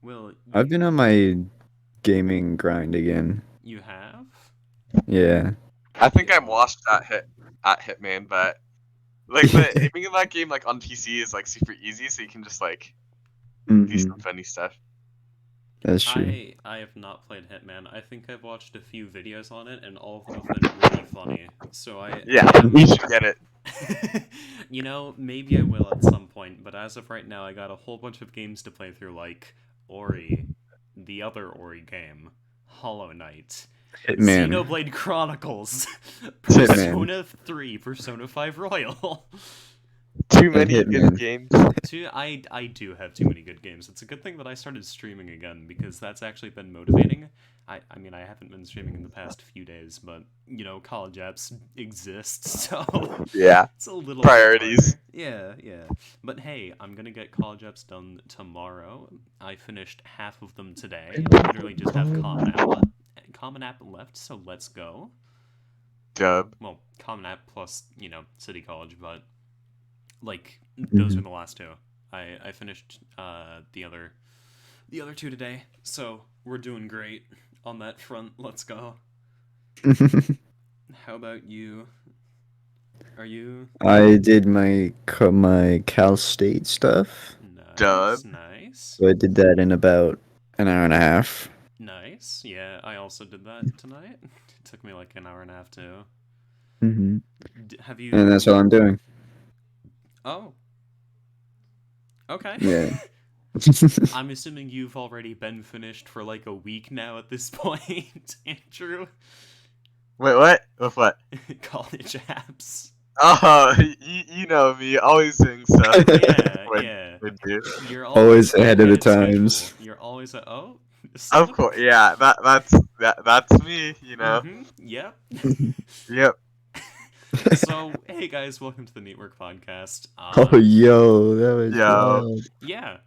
Well, I've been on my gaming grind again. you have? Yeah. I think I'm Yeah. lost at Hitman, but like the aiming in that game like on PC is like super easy, so you can just like do some Hmm. funny stuff. That's true. I have not played Hitman. I think I've watched a few videos on it, and all of them have been really funny. So I Yeah, am. you should get it. Maybe I will at some point, but as of right now, I got a whole bunch of games to play through, like Ori, the other Ori game, Hollow Knight, Hitman. Xenoblade Chronicles, Hitman. Persona 3, Persona 5 Royal. Too And many good Hitman. games. I do have too many good games. It's a good thing that I started streaming again because that's actually been motivating. I mean, I haven't been streaming in the past few days, but college apps exist, so Yeah, it's a little bit priorities. harder. Yeah. But hey, I'm gonna get college apps done tomorrow. I finished half of them today. I literally just have Common App left, so let's go. Dub. Well, Common App plus City College, but like those were Mhm. the last two. I finished the other two today, so we're doing great on that front. Let's go. How about you? Are you I did my Cal State stuff. nice? Dub. Nice. So I did that in about an hour and a half. Nice. Yeah, I also did that tonight. It took me like an hour and a half too. Hmm. Have And that's you? all I'm doing. Oh, okay. Yeah. I'm assuming you've already been finished for like a week now at this point, Andrew. Wait, what? With what? College apps. Oh, you know me, always doing stuff. Yeah, when, yeah. when you. You're Always ahead of the schedule. times. You're always son Of of course, yeah. That's me. You know. Yep. Yep. So, hey guys, welcome to the Neetwork Podcast. Oh, yo, that was Yo. wild. Yeah.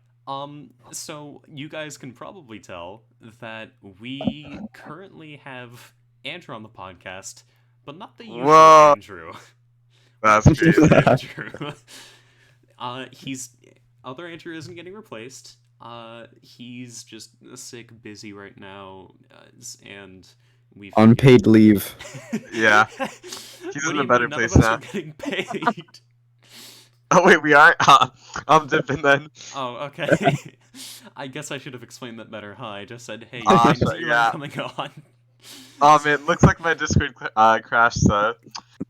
So you guys can probably tell that we currently have Andrew on the podcast, but not the usual Whoa. Andrew. We That's have a different crazy. Andrew. He's other Andrew isn't getting replaced. He's just sick, busy right now, and we figured... Unpaid leave. Yeah. What He's do in you a better mean? None of place us now. are getting paid. Oh wait, we aren't. I'm dipping then. Oh, okay. I guess I should have explained that better, huh? I just said, hey, Ah, Andrew, I'm yeah. coming on. Man, looks like my Discord crashed, so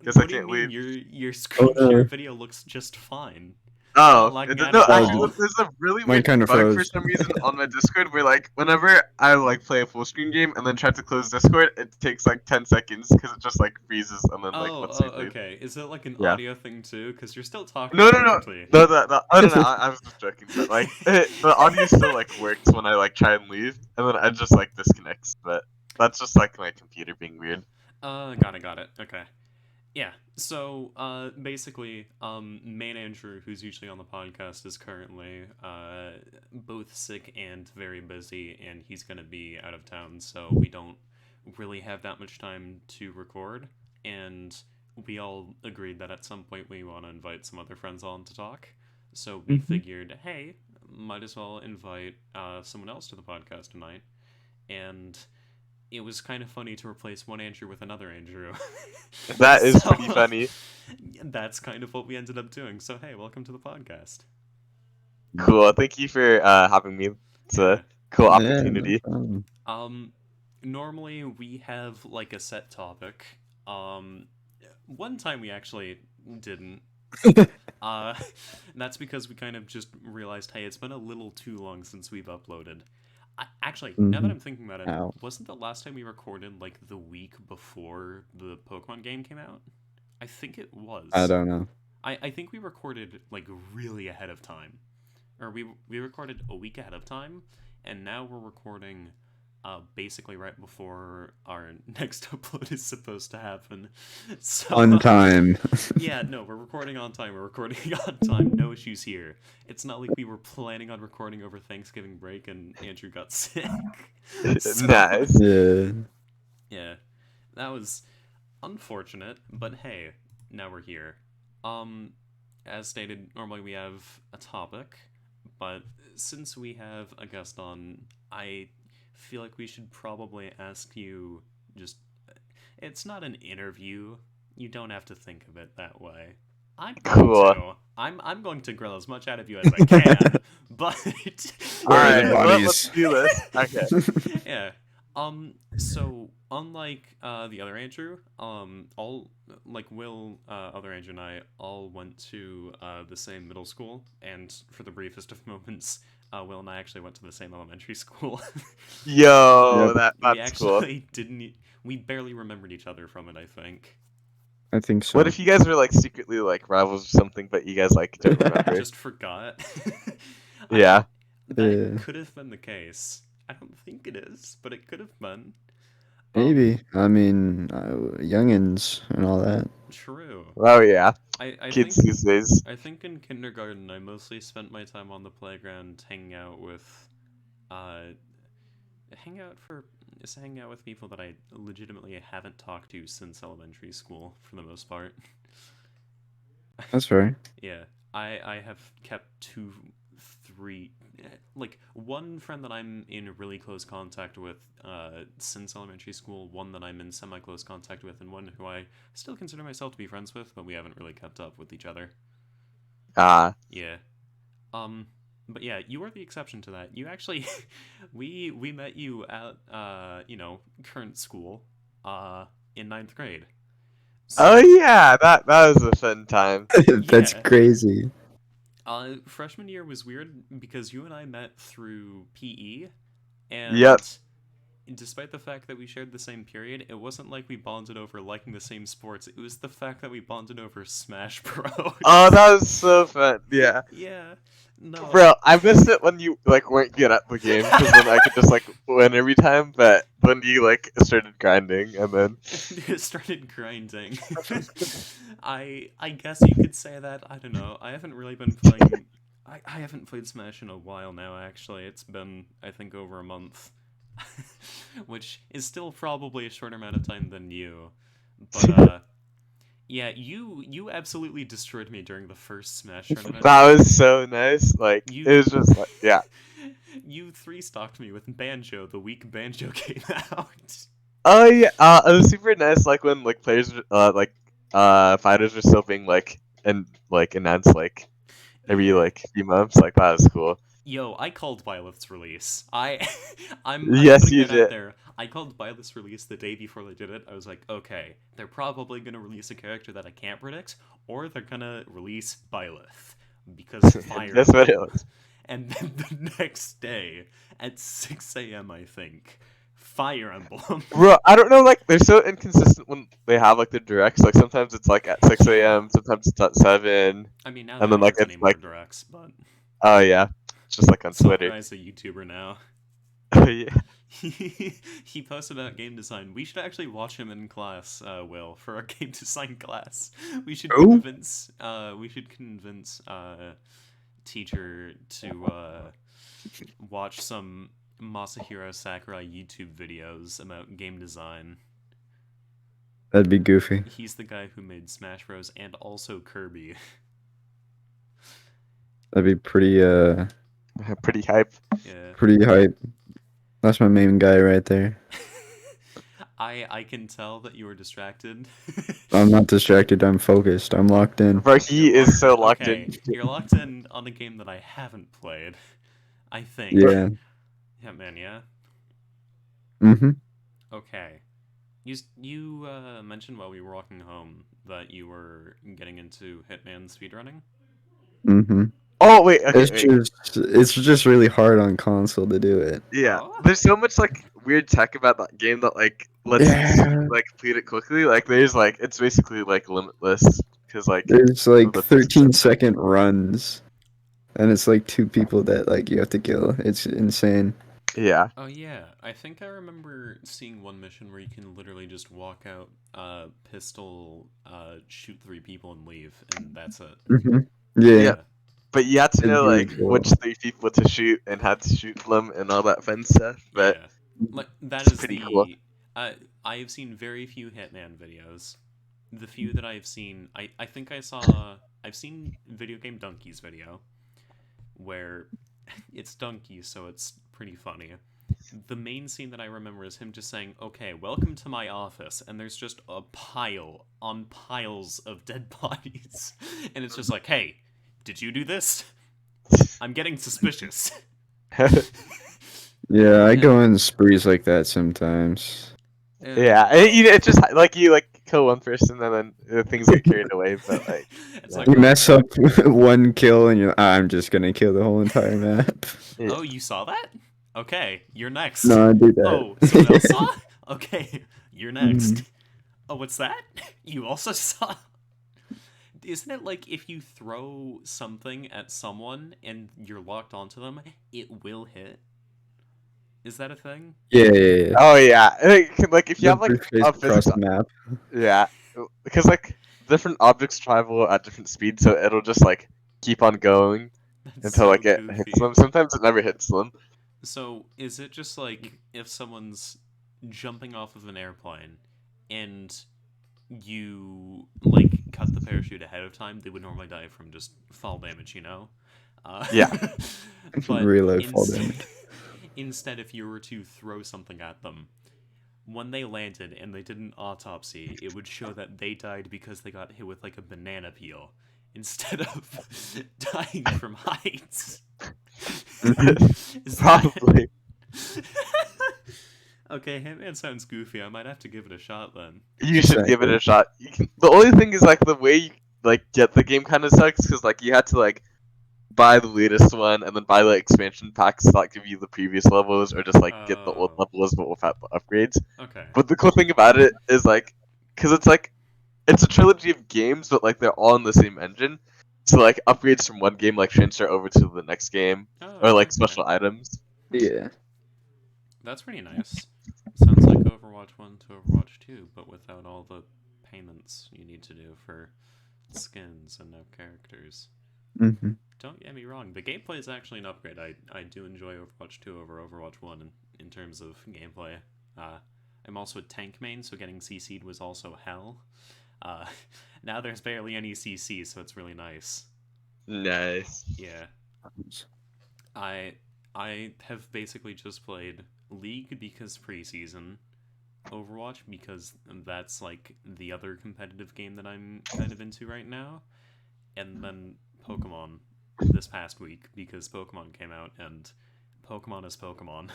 guess I What do you can't mean? leave. Your screen no. your video looks just fine. Oh, Not lagging no, at all. actually, there's a really Mine weird kinda bug for froze. some reason on my Discord where, like, whenever I, like, play a full screen game and then try to close Discord, it takes, like, 10 seconds because it just, like, freezes and then, like, lets me leave. Okay. Is it like an Yeah. audio thing too? Because you're still talking No, perfectly. no, I was just joking, but, like, the audio still, like, works when I, like, try and leave, and then it just, like, disconnects, but that's just, like, my computer being weird. Got it. Okay. Yeah. So, basically, main Andrew, who's usually on the podcast, is currently both sick and very busy, and he's gonna be out of town, so we don't really have that much time to record. And we all agreed that at some point we want to invite some other friends on to talk. So we figured, hey, might as well invite someone else to the podcast tonight. And it was kind of funny to replace one Andrew with another Andrew. That is pretty funny. That's kind of what we ended up doing. So hey, welcome to the podcast. Cool. Thank you for having me. It's a cool opportunity. Normally we have like a set topic. One time we actually didn't. That's because we kind of just realized, hey, it's been a little too long since we've uploaded. Actually, now that I'm thinking about it, Ow. wasn't the last time we recorded like the week before the Pokemon game came out? I think it was. I don't know. I think we recorded like really ahead of time, or we recorded a week ahead of time, and now we're recording basically right before our next upload is supposed to happen. So, On time. Yeah, no, we're recording on time. We're recording on time. No issues here. It's not like we were planning on recording over Thanksgiving break and Andrew got sick. So, Nice. Yeah. yeah, that was unfortunate, but hey, now we're here. As stated, normally we have a topic, But since we have a guest on, I feel like we should probably ask you just. It's not an interview. You don't have to think of it that way. I'm going Cool. to. I'm going to grill as much out of you as I can, but Where are the Alright, bodies? let's do this. Okay. yeah. So unlike the other Andrew, all like Will, other Andrew and I all went to the same middle school, and for the briefest of moments, Will and I actually went to the same elementary school. Yo, Yep. We that's cool. actually didn't. We barely remembered each other from it, I think. I think so. What if you guys were like secretly like rivals or something, but you guys like don't remember? Just forgot. Yeah. That Yeah. could have been the case. I don't think it is, but it could have been. Maybe. I mean, youngins and all that. True. Oh yeah. I Kids think these days. I think in kindergarten I mostly spent my time on the playground hanging out with hanging out with people that I legitimately haven't talked to since elementary school for the most part. That's right. Yeah. I have kept two, three, like one friend that I'm in really close contact with since elementary school, one that I'm in semi-close contact with, and one who I still consider myself to be friends with, but we haven't really kept up with each other. Yeah. But yeah, you are the exception to that. You actually we met you at current school in ninth grade. Oh yeah, that was a fun time. That's Yeah. crazy. Freshman year was weird because you and I met through PE, and Yep. despite the fact that we shared the same period, it wasn't like we bonded over liking the same sports. It was the fact that we bonded over Smash Bros. Oh, that was so fun. Yeah. Yeah. No. Bro, I missed it when you like weren't good at the game because then I could just like win every time. But when you like started grinding and then started grinding. I guess you could say that. I don't know. I haven't really been playing. I haven't played Smash in a while now. Actually, it's been I think over a month, which is still probably a shorter amount of time than you. But yeah, you absolutely destroyed me during the first Smash tournament. that was so nice. Like You it was just like yeah. you three stocked me with Banjo the week Banjo came out. Oh yeah. It was super nice. Like when like players fighters were still being like and like announced like every Yeah. like few months. Like that was cool. Yo, I called Byleth's release. I'm Yes, putting you it out did. there. I called Byleth's release the day before they did it. I was like, okay, they're probably gonna release a character that I can't predict, or they're gonna release Byleth because fire. That's what it was. And then the next day at 6 a.m. I think, Fire Emblem. Bro, I don't know. Like they're so inconsistent when they have like the directs. Like sometimes it's like at 6 a.m. Sometimes it's at 7. I mean, now And there then like aren't any it's more like directs, but oh yeah, it's just like on Twitter. Sakurai's a YouTuber now. Oh yeah. He posts about game design. We should actually watch him in class, Will, for our game design class. We should Oh. convince teacher to watch some Masahiro Sakurai YouTube videos about game design. That'd be goofy. He's the guy who made Smash Bros. And also Kirby. That'd be pretty Pretty hype. Yeah. pretty hype. That's my main guy right there. I can tell that you were distracted. I'm not distracted. I'm focused. I'm locked in. Bro, he You're is so locked okay, in. you're locked in on a game that I haven't played. I think. Yeah. Hitman, yeah? Mm-hmm. Okay. You mentioned while we were walking home that you were getting into Hitman speedrunning? Mm-hmm. Oh wait, okay, wait. It's just really hard on console to do it. Yeah, Oh? there's so much like weird tech about that game that like lets Yeah. you like complete it quickly. Like there's like it's basically like limitless because like There's like the 13-second runs, and it's like 2 people that like you have to kill. It's insane. yeah. Oh yeah, I think I remember seeing one mission where you can literally just walk out, pistol, shoot 3 people and leave, and that's it. Mm-hmm. Yeah. Yeah. But you had to It's know really like cool. which 3 people to shoot and how to shoot them and all that fun stuff. But Yeah. Like that it's is pretty the cool. I have seen very few Hitman videos. The few that I've seen, I think I've seen Video Game Donkey's video where it's Donkey, so it's pretty funny. The main scene that I remember is him just saying, "Okay, welcome to my office," and there's just a pile on piles of dead bodies, and it's just like, "Hey, did you do this? I'm getting suspicious." Yeah, I go in sprees like that sometimes. Yeah, it's just like you like kill one person and then things get carried away. But like, It's yeah. like, You oh, mess up one kill and you're, I'm just gonna kill the whole entire map. Yeah. oh, you saw that? Okay, you're next. No, I do that. Oh, someone else saw? Okay, you're next. Mhm. Oh, what's that? You also saw? Isn't it like if you throw something at someone and you're locked onto them, it will hit? Is that a thing? Yeah. Oh yeah, like if you The have like briefcase a across physics, the map. yeah, because like different objects travel at different speeds, so it'll just like keep on going That's until so like it hits goofy. them. Sometimes it never hits them. So, is it just like if someone's jumping off of an airplane and you like cut the parachute ahead of time, they would normally die from just fall damage, you know? Yeah. But Reload fall damage. instead, if you were to throw something at them, when they landed and they did an autopsy, it would show that they died because they got hit with like a banana peel instead of dying from heights. Is that- Probably. Okay, Hitman sounds goofy. I might have to give it a shot then. You should give it Exactly. a shot. The only thing is like the way you like get the game kind of sucks because like you had to like buy the latest one and then buy the expansion packs that give you the previous levels or just like get the old Oh, levels but without the upgrades. okay. But the cool thing about it is like because it's like it's a trilogy of games but like they're all in the same engine. So like upgrades from one game like transfer over to the next game Oh, or like okay. special items. Yeah. That's pretty nice. Sounds like Overwatch 1 to Overwatch 2, but without all the payments you need to do for skins and no characters. hmm Don't get me wrong, the gameplay is actually an upgrade. I do enjoy Overwatch 2 over Overwatch 1 in terms of gameplay. I'm also a tank main, so getting CC'd was also hell. Uh, now there's barely any CC, so it's really nice. Nice. Yeah. I I have basically just played League because preseason, Overwatch because that's like the other competitive game that I'm kind of into right now, and then Pokemon this past week because Pokemon came out and Pokemon is Pokemon.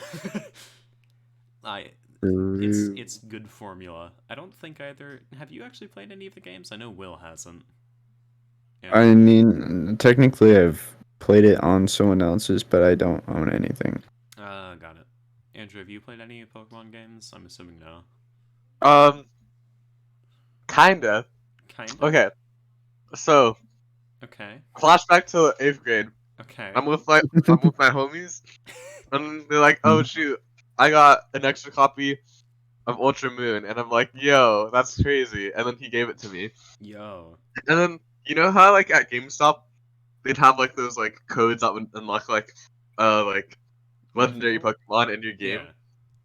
I True. it's good formula. I don't think either. Have you actually played any of the games? I know Will hasn't. I Andrew? mean, technically, I've played it on someone else's, but I don't own anything. Got it. Andrew, have you played any Pokemon games? I'm assuming no. Kinda. Kinda. Okay. So Okay. flashback to 8th grade. Okay. I'm with my homies, and they're like, "Oh shoot, I got an extra copy of Ultra Moon," and I'm like, "Yo, that's crazy!" And then he gave it to me, Yo. and then you know how like at GameStop they'd have like those like codes that would unlock like legendary Mythical? Pokemon in your game. Yeah.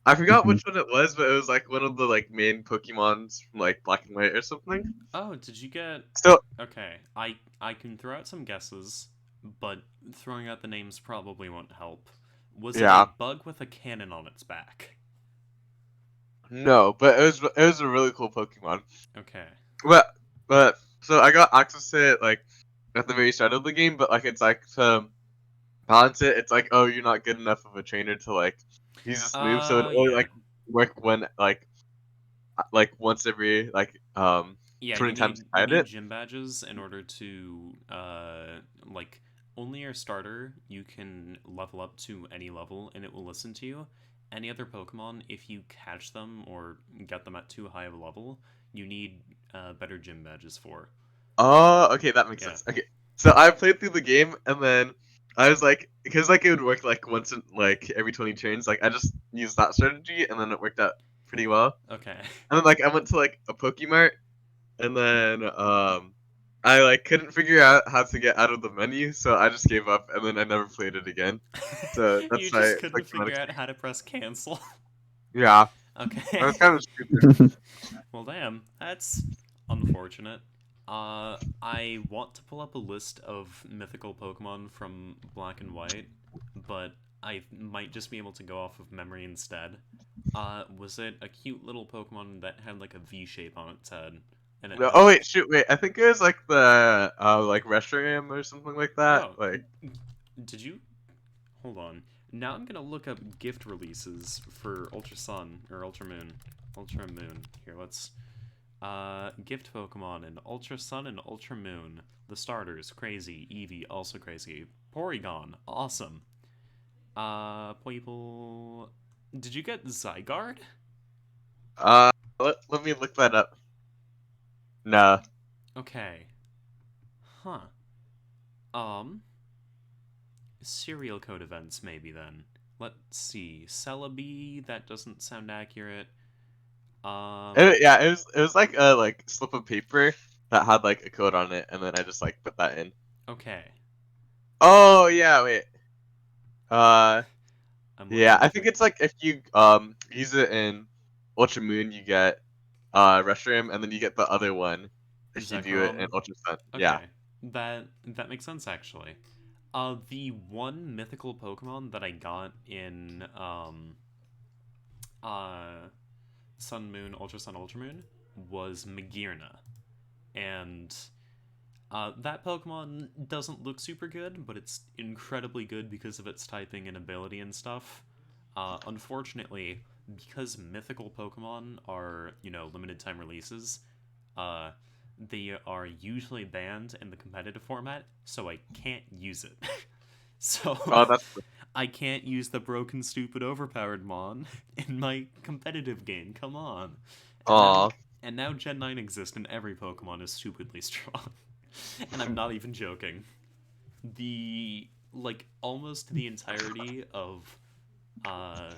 I forgot Mhm. which one it was, but it was like one of the like main Pokemons from like Black and White or something. Oh, did you get? So Okay. I can throw out some guesses, but throwing out the names probably won't help. Was it yeah, a bug with a cannon on its back? no, but it was a really cool Pokemon. Okay. But so I got access to it like at the very start of the game, but like it's like to balance it, it's like oh you're not good enough of a trainer to like use this move, so it Oh only yeah. like work when like once every like Yeah, 20 you times need you you fight need it. gym badges in order to like only your starter you can level up to any level and it will listen to you. Any other Pokemon, if you catch them or get them at too high of a level, you need better gym badges for. Oh, okay, that makes Yeah. sense. Okay, so I played through the game and then I was like, because like it would work like once in like every 20 turns. Like I just used that strategy and then it worked out pretty well. Okay. And then like I went to like a Pokemart and then I like couldn't figure out how to get out of the menu, so I just gave up and then I never played it again. So You that's my just couldn't Pokemon figure out experience. how to press cancel. Yeah, that Okay. was kind of stupid. Well, damn, that's unfortunate. I want to pull up a list of mythical Pokemon from Black and White, but I might just be able to go off of memory instead. Was it a cute little Pokemon that had like a V shape on its head? And it No, had oh wait, shoot, wait. I think it was like the like Reshiram or something like that. oh, Like, did you? Hold on. Now I'm gonna look up gift releases for Ultra Sun or Ultra Moon. Ultra Moon. Here, let's gift Pokemon in Ultra Sun and Ultra Moon. The starters, crazy. Eevee, also crazy. Porygon, awesome. People, did you get Zygarde? let me look that up. No. Okay. Huh. Serial code events maybe then. Let's see. Celebi, that doesn't sound accurate. Yeah, it was like a like slip of paper that had like a code on it, and then I just like put that in. Okay. Oh yeah, wait. Uh, I'm yeah, looking I at think the... it's like if you use it in Ultra Moon, you get Reshiram, and then you get the other one if you do it in Zekrom? Ultra Sun. Yeah. Okay. That makes sense actually. The one mythical Pokemon that I got in uh Sun Moon, Ultra Sun, Ultra Moon was Magearna. And that Pokemon doesn't look super good, but it's incredibly good because of its typing and ability and stuff. Unfortunately, because mythical Pokemon are, limited time releases, uh, they are usually banned in the competitive format, so I can't use it. So Oh, that's I can't use the broken, stupid, overpowered Mon in my competitive game. Come on. And now, aw. and now Gen 9 exists and every Pokemon is stupidly strong. And I'm not even joking. Almost the entirety of uh,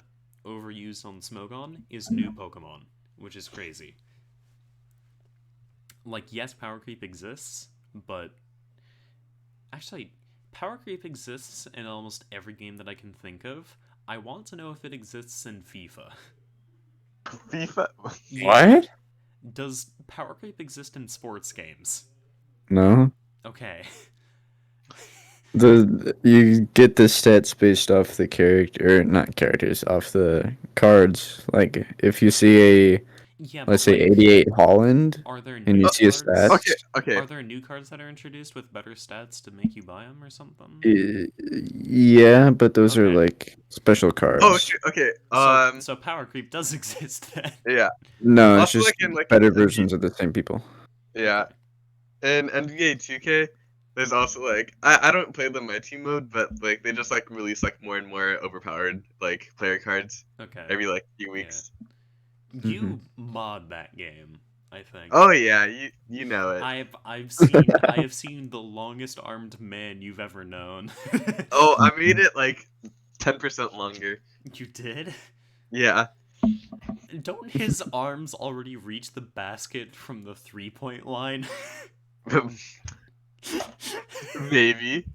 overuse on Smogon is new Pokemon, which is crazy. Like, yes, power creep exists, but actually, power creep exists in almost every game that I can think of. I want to know if it exists in FIFA. FIFA. Yeah. What? Does power creep exist in sports games? No. Okay. You get the stats based off the character, or not characters, off the cards. Like if you see a, Yeah, let's but say, like, 88 Holland, are there and new you see a cards? Okay, stats. okay. Are there new cards that are introduced with better stats to make you buy them or something? Yeah, but those are Okay. like special Oh cards. shit. Okay. So power creep does exist then. Yeah. No, it's Also, just like in better NBA. versions of the same people. Yeah. Okay. In NBA 2K, there's also like I don't play the my team mode, but like they just like release like more and more overpowered like player cards Okay. every like few Yeah. weeks. Hmm. You mod that game, I think. Oh yeah, you know it. I have seen the longest armed man you've ever known. Oh, I made it like 10% longer. You did? Yeah. Don't his arms already reach the basket from the 3-point line? Maybe.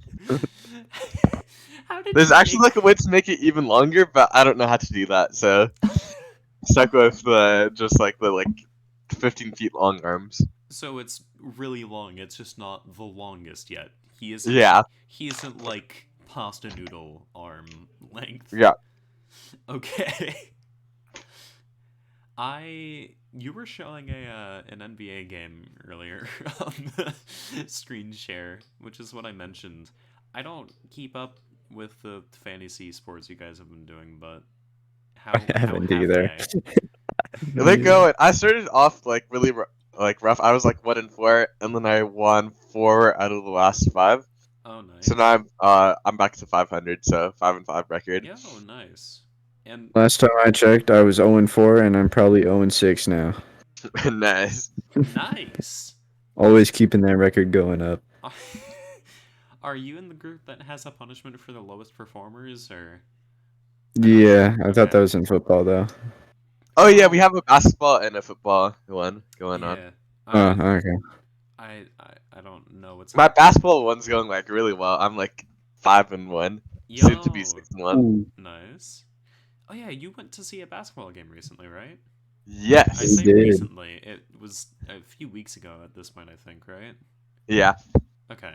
How did There's you actually make like a way to make it even longer, but I don't know how to do that, so stuck with the just like the like 15 feet long arms. So it's really long, it's just not the longest yet. He isn't Yeah. he isn't like pasta noodle arm length. Yeah. Okay. You were showing an NBA game earlier on the screen share, which is what I mentioned. I don't keep up with the fantasy sports you guys have been doing, but I how haven't have either. they? They go. I started off like really like rough. I was like 1-4, and then I won 4 out of the last 5. Oh, So now nice. I'm back to 500. So 5-5 record. Yeah, oh, nice. And Last time I checked, I was 0-4, and I'm probably 0-6 now. Nice. nice. Always keeping that record going up. Are you in the group that has a punishment for the lowest performers, or? Yeah, I thought Okay. that was in football though. Oh yeah, we Oh, have a basketball and a football one going on. yeah. Oh, I okay. I don't know what's My happening. basketball one's going like really well. I'm like 5-1, soon to be Yo, 6-1. Ooh. nice. Oh yeah, you went to see a basketball game recently, right? Yes. I say did. recently. It was a few weeks ago at this point, I think, right? Yeah. Okay.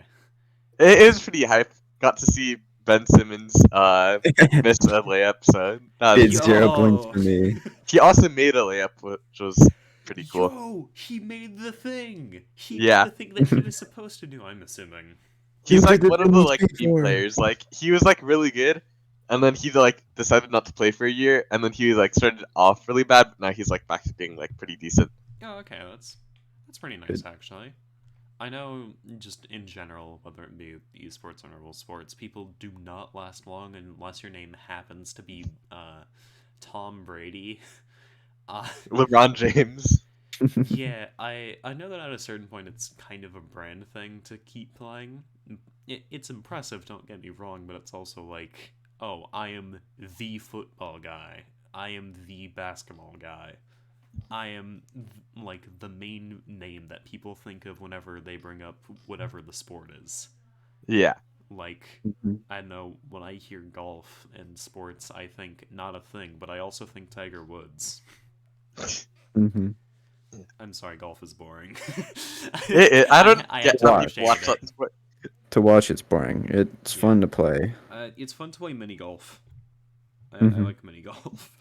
It is pretty hype. Got to see Ben Simmons miss a layup, so that was It's pretty 0 cool. points for me. He also made a layup, which was pretty cool. Yo, he made the thing. He Yeah. did the thing that he was supposed to do. I'm assuming. He's You like did the one of thing the he's like paid team for. players. Like he was like really good, and then he like decided not to play for a year, and then he like started off really bad, but now he's like back to being like pretty decent. Oh, okay, that's pretty nice Good. actually. I know, just in general, whether it be esports or normal sports, people do not last long unless your name happens to be Tom Brady. Uh, LeBron James. yeah, I know that at a certain point it's kind of a brand thing to keep playing. It's impressive, don't get me wrong, but it's also like, oh, I am the football guy. I am the basketball guy. I am like the main name that people think of whenever they bring up whatever the sport is. Yeah. Like, I don't know, when I hear golf and sports, I think not a thing, but I also think Tiger Woods. Mm-hmm. I'm sorry, golf is boring. I don't I get how people appreciate watch it. that sport. To watch, it's boring. It's Yeah. fun to play. It's fun to play mini golf. I Mhm. like mini golf.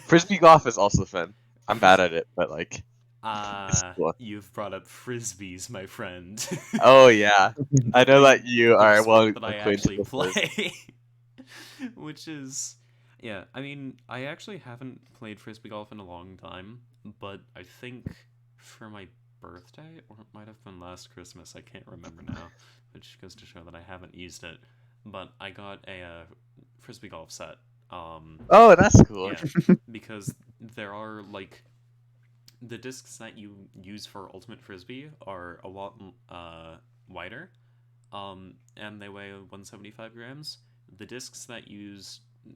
Frisbee golf is also fun. I'm bad at it, but like, it's cool. You've brought up frisbees, my friend. Oh yeah, I know The- that you the are well sport that I acquainted actually with this. play. Which is, yeah, I mean, I actually haven't played frisbee golf in a long time, but I think for my birthday, or it might have been last Christmas, I can't remember now, which goes to show that I haven't used it. But I got a frisbee golf set. Oh, that's cool. Yeah, because there are like the discs that you use for ultimate frisbee are a lot wider, and they weigh 175 grams. The discs that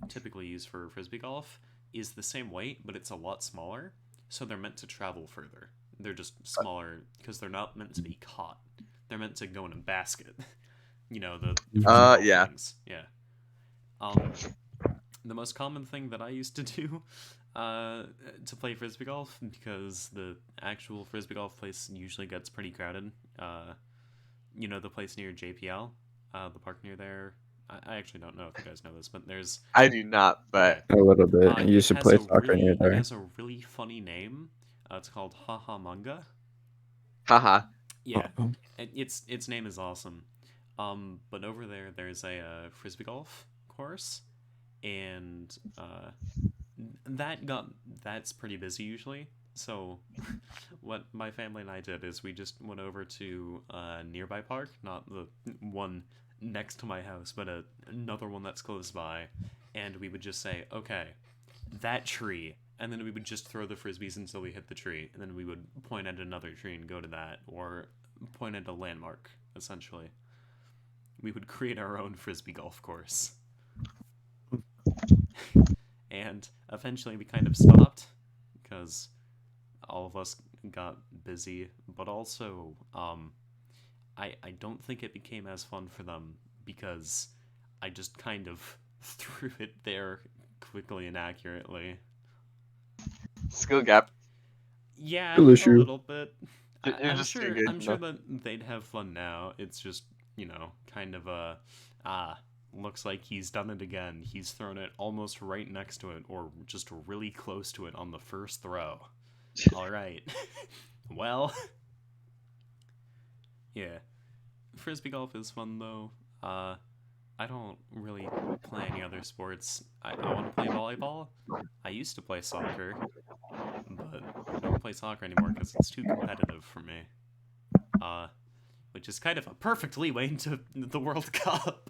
typically use for frisbee golf is the same weight, but it's a lot smaller, so they're meant to travel further. They're just smaller because they're not meant to be caught. They're meant to go in a basket. You know, the frisbee golf Yeah. things. Yeah. Um, the most common thing that I used to do to play frisbee golf, because the actual frisbee golf place usually gets pretty crowded. You know, the place near JPL, the park near there. I actually don't know if you guys know this, but there's I do not, but A little bit. I it used to has play a soccer near it there. has a really funny name. It's called Haha Manga. haha. Yeah, Oh. its name is awesome. But over there, there's a frisbee golf course, and that's pretty busy usually. So, what my family and I did is we just went over to a nearby park, not the one next to my house, but another one that's close by, and we would just say, okay, that tree, and then we would just throw the frisbees until we hit the tree, and then we would point at another tree and go to that, or point at a landmark, essentially. We would create our own frisbee golf course. And eventually we kind of stopped because all of us got busy, but also I don't think it became as fun for them because I just kind of threw it there quickly and accurately. Skill gap. Yeah, Skill a issue. little bit. You're I'm just too sure. good, I'm you sure know? that they'd have fun now. It's just, you know, kind of a looks like he's done it again. He's thrown it almost right next to it, or just really close to it on the first throw. All right. Well, yeah. Frisbee golf is fun though. I don't really play any other sports. I want to play volleyball. I used to play soccer, but I don't play soccer anymore because it's too competitive for me. Which is kind of a perfect leeway into the World Cup.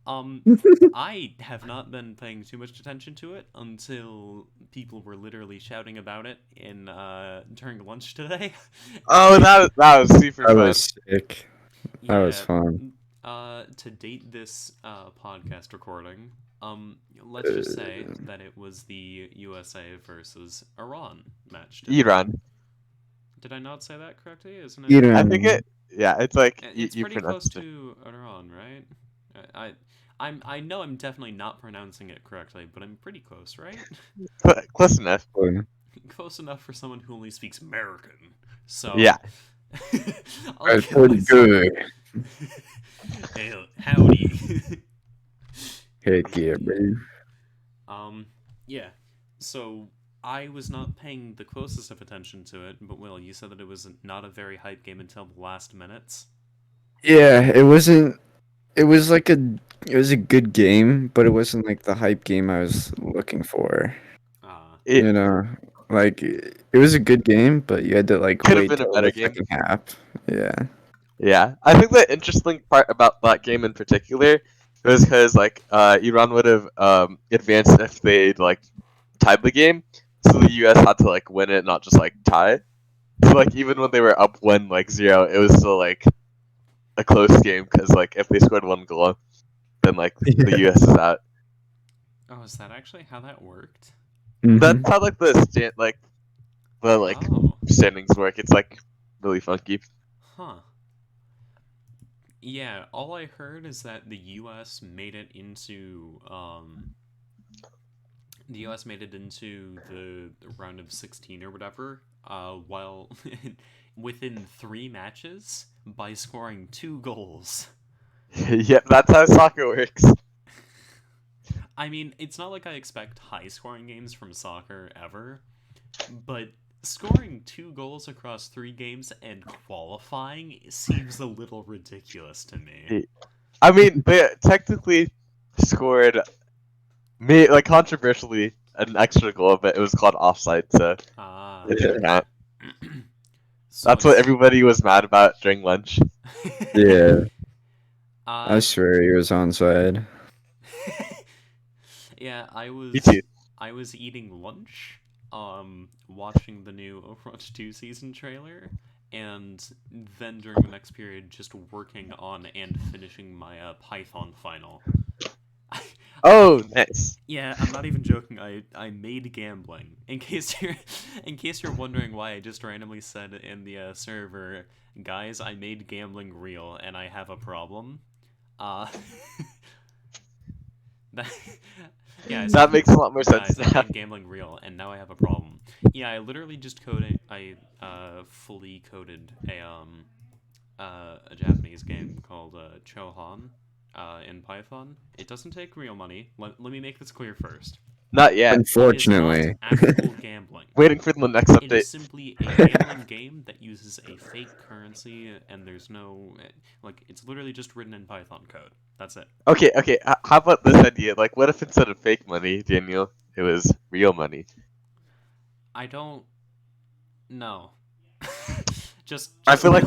I have not been paying too much attention to it until people were literally shouting about it in during lunch today. Oh, that was super That fun. was sick. That was fun. To date this podcast recording, let's just say that it was the USA versus Iran match today. Iran. Did I not say that correctly? Isn't it? I think it. Yeah, it's like It's you pretty close pronounced it. to Iran, right? I know I'm definitely not pronouncing it correctly, but I'm pretty close, right? Close enough. Close enough for someone who only speaks American. So Yeah. I'll That's give pretty myself good. Hey, howdy. Heck yeah, bro. Um, yeah. So I was not paying the closest of attention to it, but Will, you said that it was not a very hype game until the last minutes. Yeah, it wasn't. It was like a. It was a good game, but it wasn't like the hype game I was looking for. Uh, It Like it was a good game, but you had to like could have wait been a till better the game. second half. Yeah. Yeah, I think the interesting part about that game in particular was because like Iran would have advanced if they'd like tied the game, so the U.S. had to like win it, not just like tie. So like even when they were up 1-0, it was still like a close game because like if they scored one goal, then like the U.S. is out. oh, is that actually how that worked? That's Mhm. how like the Oh, standings work. It's like really funky. huh. Yeah, all I heard is that the US made it into the round of 16 or whatever, while within 3 matches by scoring 2 goals. Yep, that's how soccer works. I mean, it's not like I expect high scoring games from soccer ever, but scoring 2 goals across 3 games and qualifying seems a little ridiculous to me. I mean, they technically scored like controversially an extra goal, but it was called offside, so Ah. it Yeah. didn't count. So That's what it's everybody was mad about during lunch. Yeah. I uh swear he was onside. yeah, Me too. I was eating lunch, watching the new Overwatch 2 season trailer, and then during the next period just working on and finishing my Python final. I, Oh, nice. yeah, I'm not even joking. I made gambling. In case you're wondering why I just randomly said in the server, guys, I made gambling real and I have a problem. Uh that, yeah, I That said, makes a lot more sense guys, I now. made gambling real and now I have a problem. Yeah, I literally just coded I fully coded a Japanese game called Chohan in Python. It doesn't take real money. Let me make this clear first. Not yet. It is not Unfortunately. actual gambling. Waiting for the next It is update. simply a gambling game that uses a fake currency, and there's no like. It's literally just written in Python code. That's it. Okay, okay. How about this idea? Like, what if instead of fake money, Daniel, it was real money? I don't know. I Just feel like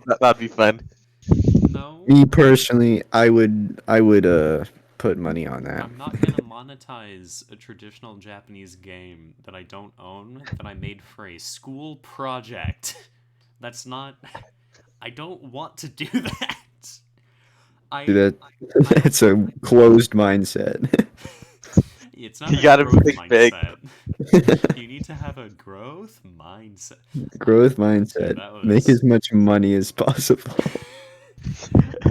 no, that'd be fun. no. Me personally, I would put money on that. I'm not gonna monetize a traditional Japanese game that I don't own that I made for a school project. That's not. I don't want to do that. See I that I don't. it's a closed mindset. It's not You a gotta growth think big. mindset. You need to have a growth mindset. Growth Dude, mindset. that Make was. as much money as possible.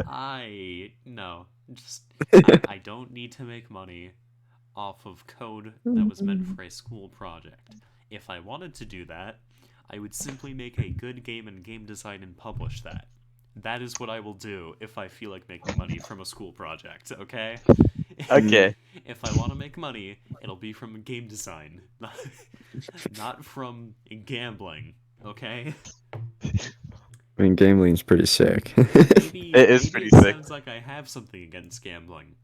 I no, just I don't need to make money off of code that was meant for a school project. If I wanted to do that, I would simply make a good game in game design and publish that. That is what I will do if I feel like making money from a school project, okay? Okay. If I want to make money, it'll be from game design, not from gambling, okay? I mean, gambling's pretty sick. It is Maybe pretty it sick. sounds like I have something against gambling.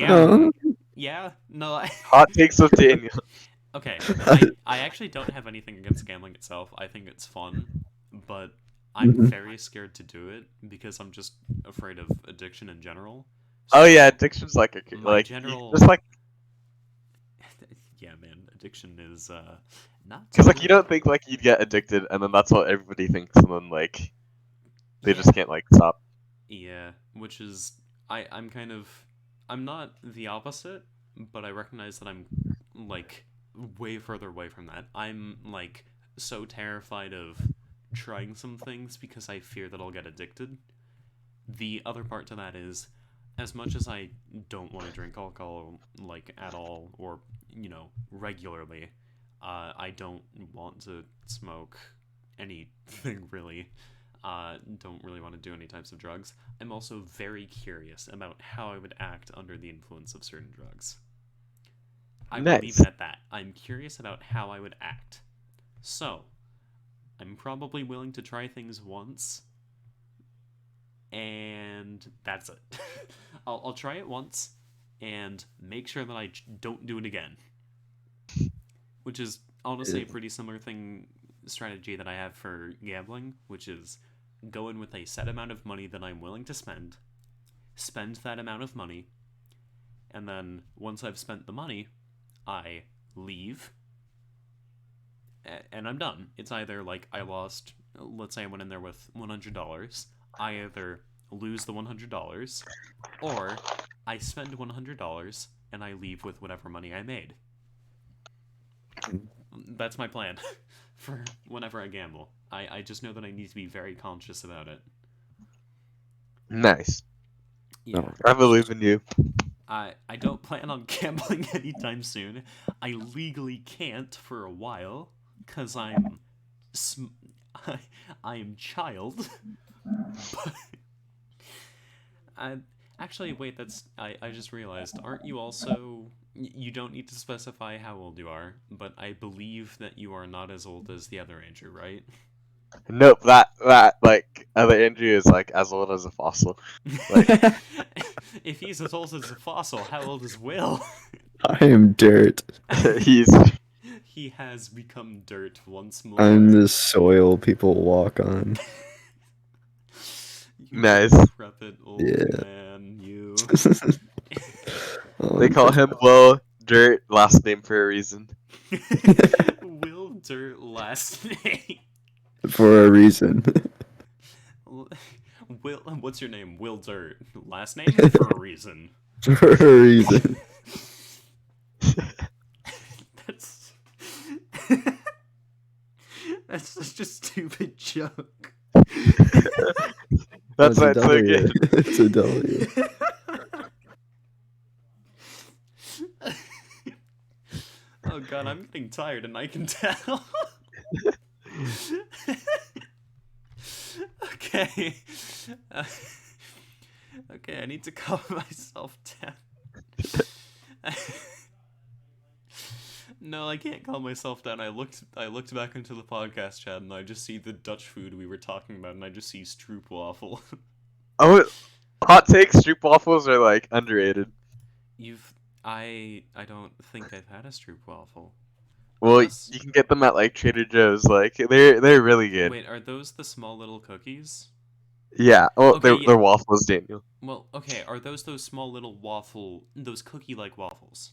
Oh. Gambling. Yeah? No, Hot takes with Daniel. okay. I actually don't have anything against gambling itself. I think it's fun, but I'm Mhm. very scared to do it because I'm just afraid of addiction in general. Oh yeah, So addiction's like my you general just like yeah, man, addiction is not too because like you good. don't think like you'd get addicted, and then that's what everybody thinks, and then like they Yeah. just can't like stop. Yeah, which is I'm kind of I'm not the opposite, but I recognize that I'm like way further away from that. I'm like so terrified of trying some things because I fear that I'll get addicted. The other part to that is as much as I don't want to drink alcohol like at all or regularly, I don't want to smoke anything really. Don't really want to do any types of drugs. I'm also very curious about how I would act under the influence of certain drugs. I will leave Nice. it at that. I'm curious about how I would act. So, I'm probably willing to try things once, and that's it. I'll try it once and make sure that I don't do it again. Which is honestly a pretty similar strategy that I have for gambling, which is go in with a set amount of money that I'm willing to spend that amount of money, and then once I've spent the money, I leave, and I'm done. It's either like I lost, let's say I went in there with $100, I either lose the $100, or I spend $100 and I leave with whatever money I made. That's my plan for whenever I gamble. I just know that I need to be very conscious about it. Nice. Yeah. No. I believe in you. I don't plan on gambling anytime soon. I legally can't for a while because I am child. But I actually wait. I just realized. Aren't you also? You don't need to specify how old you are, but I believe that you are not as old as the other Andrew, right? Nope, that like other Andrew is like as old as a fossil. Like If he's as old as a fossil, how old is Will? I am dirt. he's He has become dirt once more. I'm the soil people walk on. You Nice. decrepit old Yeah. man, you. They call him Will Dirt, last name for a reason. Will Dirt last name. For a reason. Will, what's your name? Will Dirt. Last name for a reason. For a reason. That's that's such a stupid joke. That's why a it's so W. good. It's a W. Oh god, I'm getting tired and I can tell. Okay. Okay, I need to calm myself down. No, I can't calm myself down. I looked back into the podcast chat and I just see the Dutch food we were talking about and I just see stroopwafel. Oh, hot takes. Stroopwafels are like underrated. I don't think I've had a stroopwafel. Well, Unless- you can get them at like Trader Joe's. Like they're really good. Wait, are those the small little cookies? Yeah. Oh, Okay, they're waffles, Daniel. Well, okay, are those small little those cookie-like waffles?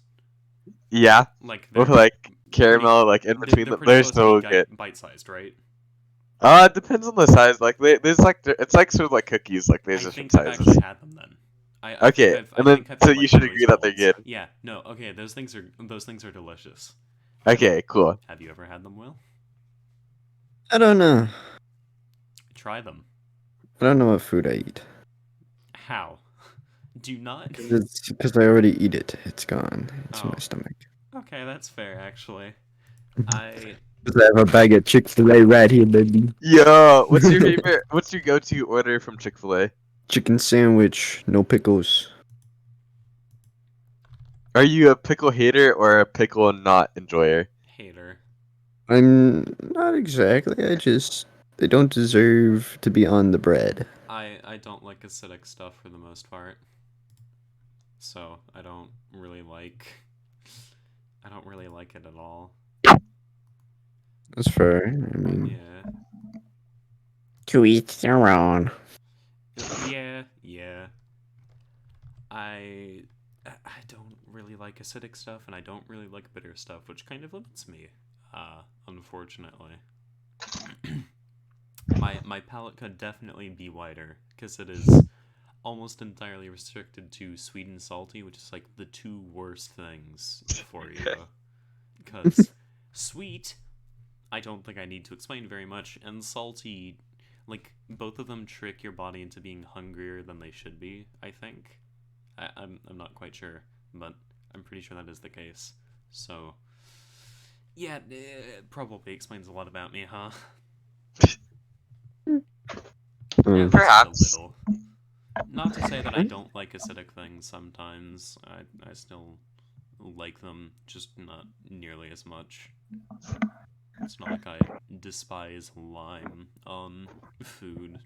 Yeah. Like With they're like caramel like in between they're them. pretty They're close so to good. be bite-sized, right? It depends on the size. Like there's like it's like sort of like cookies. Like there's I different think I've sizes. actually had them then. I Okay, think and then think I've so had, you like, should the agree that they're really small good. ones. Yeah, no, okay, those things are delicious. Okay, cool. Have you ever had them, Will? I don't know. Try them. I don't know what food I eat. How? Do not. It's because I already eat it. It's gone. It's in Oh. my stomach. Okay, that's fair actually. I 'Cause I have a bag of Chick-fil-A right here, baby. Yo, what's your favorite? What's your go-to order from Chick-fil-A? Chicken sandwich, no pickles. Are you a pickle hater or a pickle not enjoyer? hater. I'm not exactly. They don't deserve to be on the bread. I don't like acidic stuff for the most part. So I don't really like it at all. That's fair. I mean, Yeah. to each their own. Yeah. I don't really like acidic stuff and I don't really like bitter stuff, which kind of limits me, unfortunately. My palate could definitely be wider because it is almost entirely restricted to sweet and salty, which is like the two worst things for you. Because sweet, I don't think I need to explain very much, and salty, like both of them trick your body into being hungrier than they should be, I think. I'm not quite sure, but I'm pretty sure that is the case. So, yeah, it probably explains a lot about me, huh? At least Perhaps. a little. Not to say that I don't like acidic things sometimes. I still like them, just not nearly as much. It's not like I despise lime on food.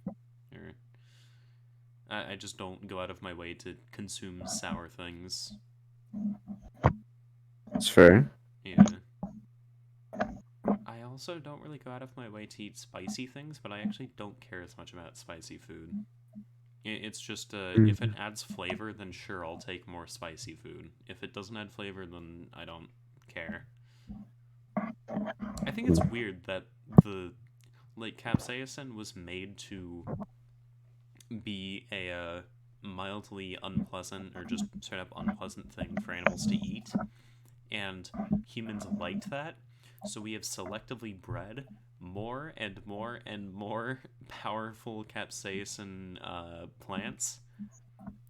Or I just don't go out of my way to consume sour things. It's fair. Yeah. I also don't really go out of my way to eat spicy things, but I actually don't care as much about spicy food. It's just, if it adds flavor, then sure, I'll take more spicy food. If it doesn't add flavor, then I don't care. I think it's weird that capsaicin was made to be a mildly unpleasant or just straight up unpleasant thing for animals to eat, and humans liked that, so we have selectively bred more and more and more powerful capsaicin plants,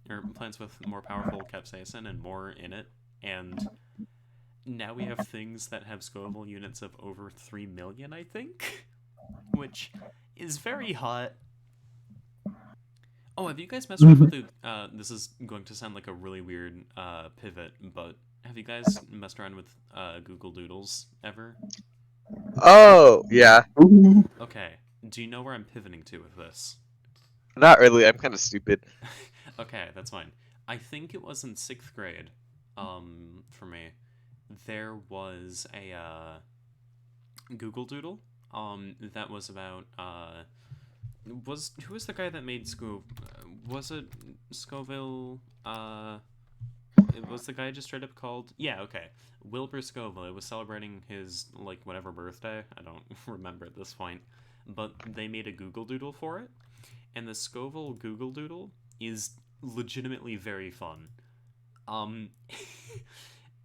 or plants with more powerful capsaicin and more in it, and now we have things that have Scoville units of over 3 million, I think, which is very hot. Oh, have you guys messed around with the, this is going to sound like a really weird pivot, but have you guys messed around with Google Doodles ever? Oh, yeah. Okay, do you know where I'm pivoting to with this? Not really. I'm kind of stupid. Okay, that's fine. I think it was in 6th grade, for me. There was a Google Doodle, that was about, who was the guy that made was it Scoville, it was the guy just straight up called, yeah, okay, Wilbur Scoville. It was celebrating his, like, whatever birthday, I don't remember at this point, but they made a Google Doodle for it, and the Scoville Google Doodle is legitimately very fun.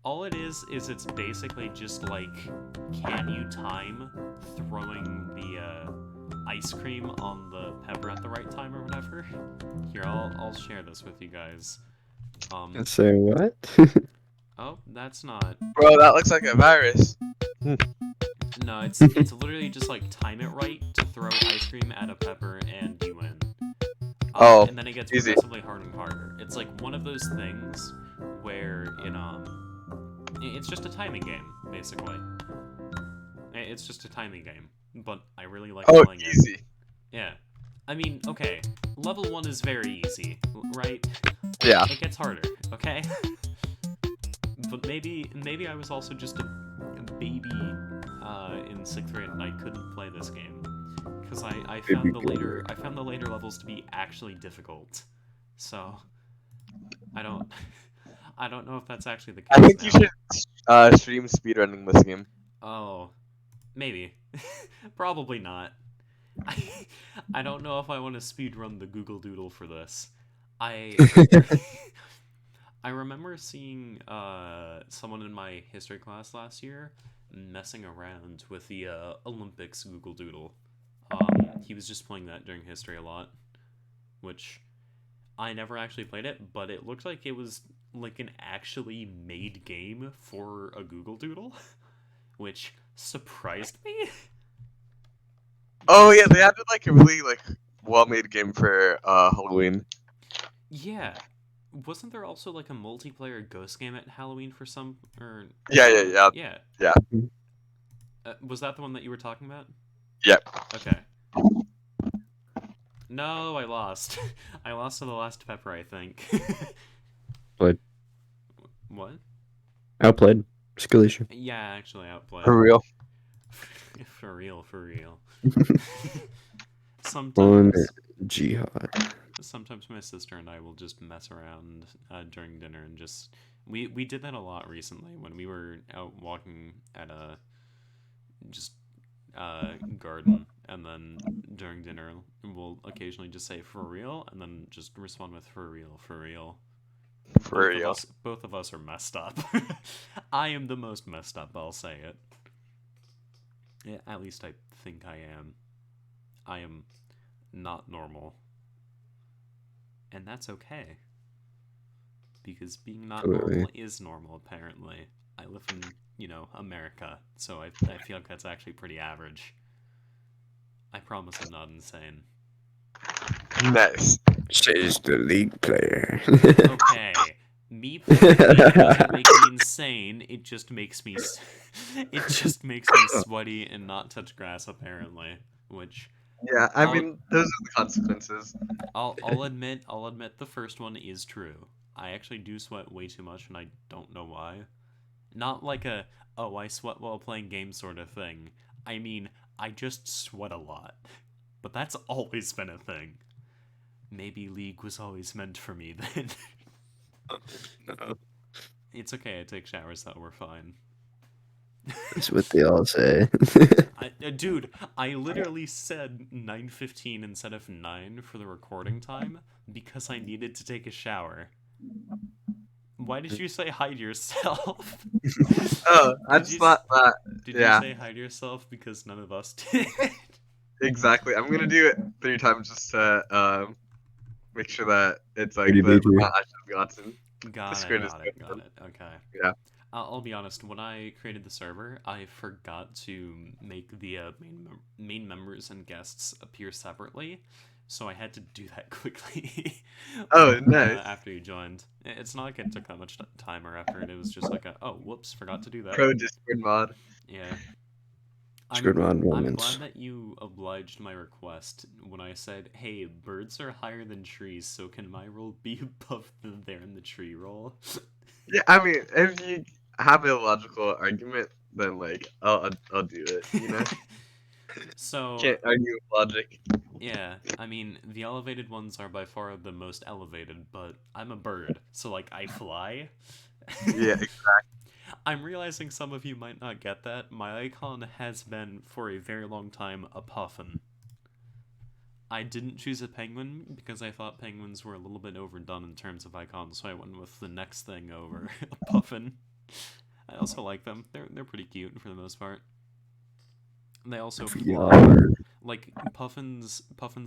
All it is it's basically just like, can you time throwing the ice cream on the pepper at the right time or whatever? Here, I'll share this with you guys. Say what? Oh, that's not. Bro, that looks like a virus. No, it's literally just like time it right to throw ice cream at a pepper and you win. Oh, and then it gets easy. progressively harder and harder. It's like one of those things where it's just a timing game, basically. It's just a timing game, but I really like Oh, playing easy. it. Yeah. I mean, okay, level 1 is very easy, right? Yeah. It gets harder, okay? But maybe I was also just a baby in 6th grade and I couldn't play this game. Because I found the later levels to be actually difficult. So I don't know if that's actually the case. I think now. you should stream speedrunning this game. Oh, maybe. Probably not. I don't know if I want to speedrun the Google Doodle for this. I remember seeing someone in my history class last year messing around with the Olympics Google Doodle. He was just playing that during history a lot, which I never actually played it, but it looked like it was like an actually made game for a Google Doodle, which surprised me. Oh yeah, they had like a really well-made game for Halloween. Yeah. Wasn't there also like a multiplayer ghost game at Halloween for some or Yeah. Yeah. Was that the one that you were talking about? Yep. Okay. No, I lost. I lost to the last pepper, I think. Played. What? Outplayed. Skill issue. Yeah, actually outplayed. For real. For real. On Sometimes jihad. sometimes my sister and I will just mess around during dinner and just we did that a lot recently when we were out walking at a just garden, and then during dinner we'll occasionally just say for real and then just respond with for real. For real. Both of us are messed up. I am the most messed up, I'll say it. Yeah, at least I think I am. I am not normal. And that's okay. because being not Totally. normal is normal, apparently. I live in, America, so I feel like that's actually pretty average. I promise I'm not insane. Nice. Says the league player. Okay, me playing League doesn't make me insane. It just makes me, it just makes me sweaty and not touch grass, apparently. Which Yeah, I I'll mean, those are the consequences. I'll admit the first one is true. I actually do sweat way too much, and I don't know why. Not like a oh I sweat while playing games sort of thing. I mean I just sweat a lot. But that's always been a thing. Maybe League was always meant for me then. No, It's okay, I take showers that were fine. that's what they all say. Dude, I literally said 9:15 instead of 9 for the recording time because I needed to take a shower. Why did you say hi to yourself? Oh, I Did just you thought that. did Yeah, you say hi to yourself because none of us did? exactly. I'm gonna do it 3 times just to make sure that it's like Pretty the major. amount I should have gotten. Got The it, screen is got it, good. got it. Okay. Yeah. I'll be honest. When I created the server, I forgot to make the main members and guests appear separately, so I had to do that quickly. Oh, nice. After you joined, it's not like it took that much time or effort. It was just like oh, whoops, forgot to do that. Pro Discord mod. Yeah. Discord mod I'm moments. glad that you obliged my request when I said, "Hey, birds are higher than trees, so can my roll be above the there in the tree roll?" Yeah, I mean, if you have a logical argument, then like I'll do it. You know, So can't argue with logic. yeah, I mean the elevated ones are by far the most elevated, but I'm a bird, so like I fly. Yeah, I'm realizing some of you might not get that. My icon has been for a very long time a puffin. I didn't choose a penguin because I thought penguins were a little bit overdone in terms of icons, so I went with the next thing over a puffin. I also like them. They're pretty cute for the most part. They also fly. Yeah. Like puffins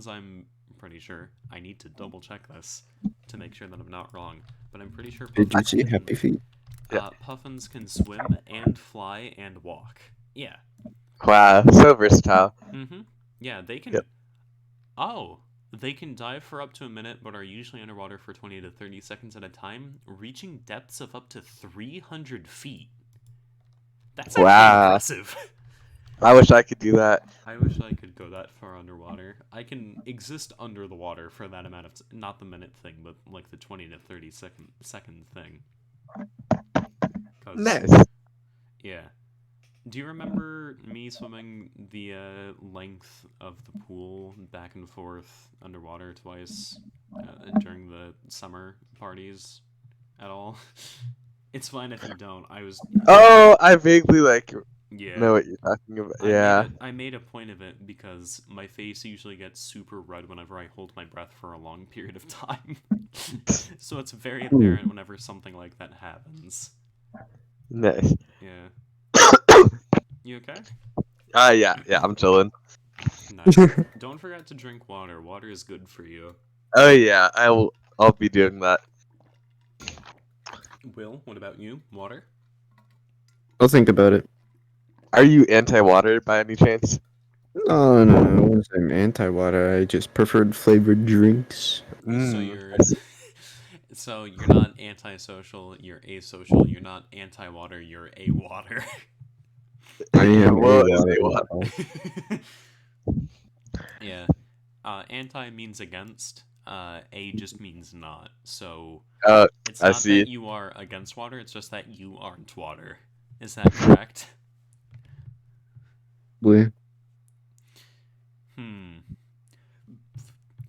I'm pretty sure. I need to double check this to make sure that I'm not wrong, but I'm pretty sure Did you puffins see Happy Feet? Yeah. puffins can swim and fly and walk. Yeah. Wow, so versatile. Mm-hmm. Yeah, they can. Yep. Oh, they can dive for up to a minute, but are usually underwater for 20 to 30 seconds at a time, reaching depths of up to 300 feet. That's actually Wow. impressive. I wish I could do that. I wish I could go that far underwater. I can exist under the water for that amount of not the minute thing, but like the 20 to 30 second thing. 'Cause, Nice. yeah. Do you remember me swimming the length of the pool back and forth underwater twice during the summer parties at all? It's fine if you don't. I was Oh, I vaguely like yeah. know what you're talking about. Yeah. I made a point of it because my face usually gets super red whenever I hold my breath for a long period of time. So it's very apparent whenever something like that happens. Nice. Yeah. You okay? Yeah, I'm chilling. Nice. Don't forget to drink water. Water is good for you. Oh yeah, I'll be doing that. Will, what about you? Water? I'll think about it. Are you anti-water by any chance? No, I wasn't saying anti-water. I just preferred flavored drinks. So you're so you're not antisocial, you're asocial, you're not anti-water, you're a-water. I am What a is water. a-water? Yeah. Anti means against. A just means not. So it's I not see. that you are against water, it's just that you aren't water. Is that correct? Blue.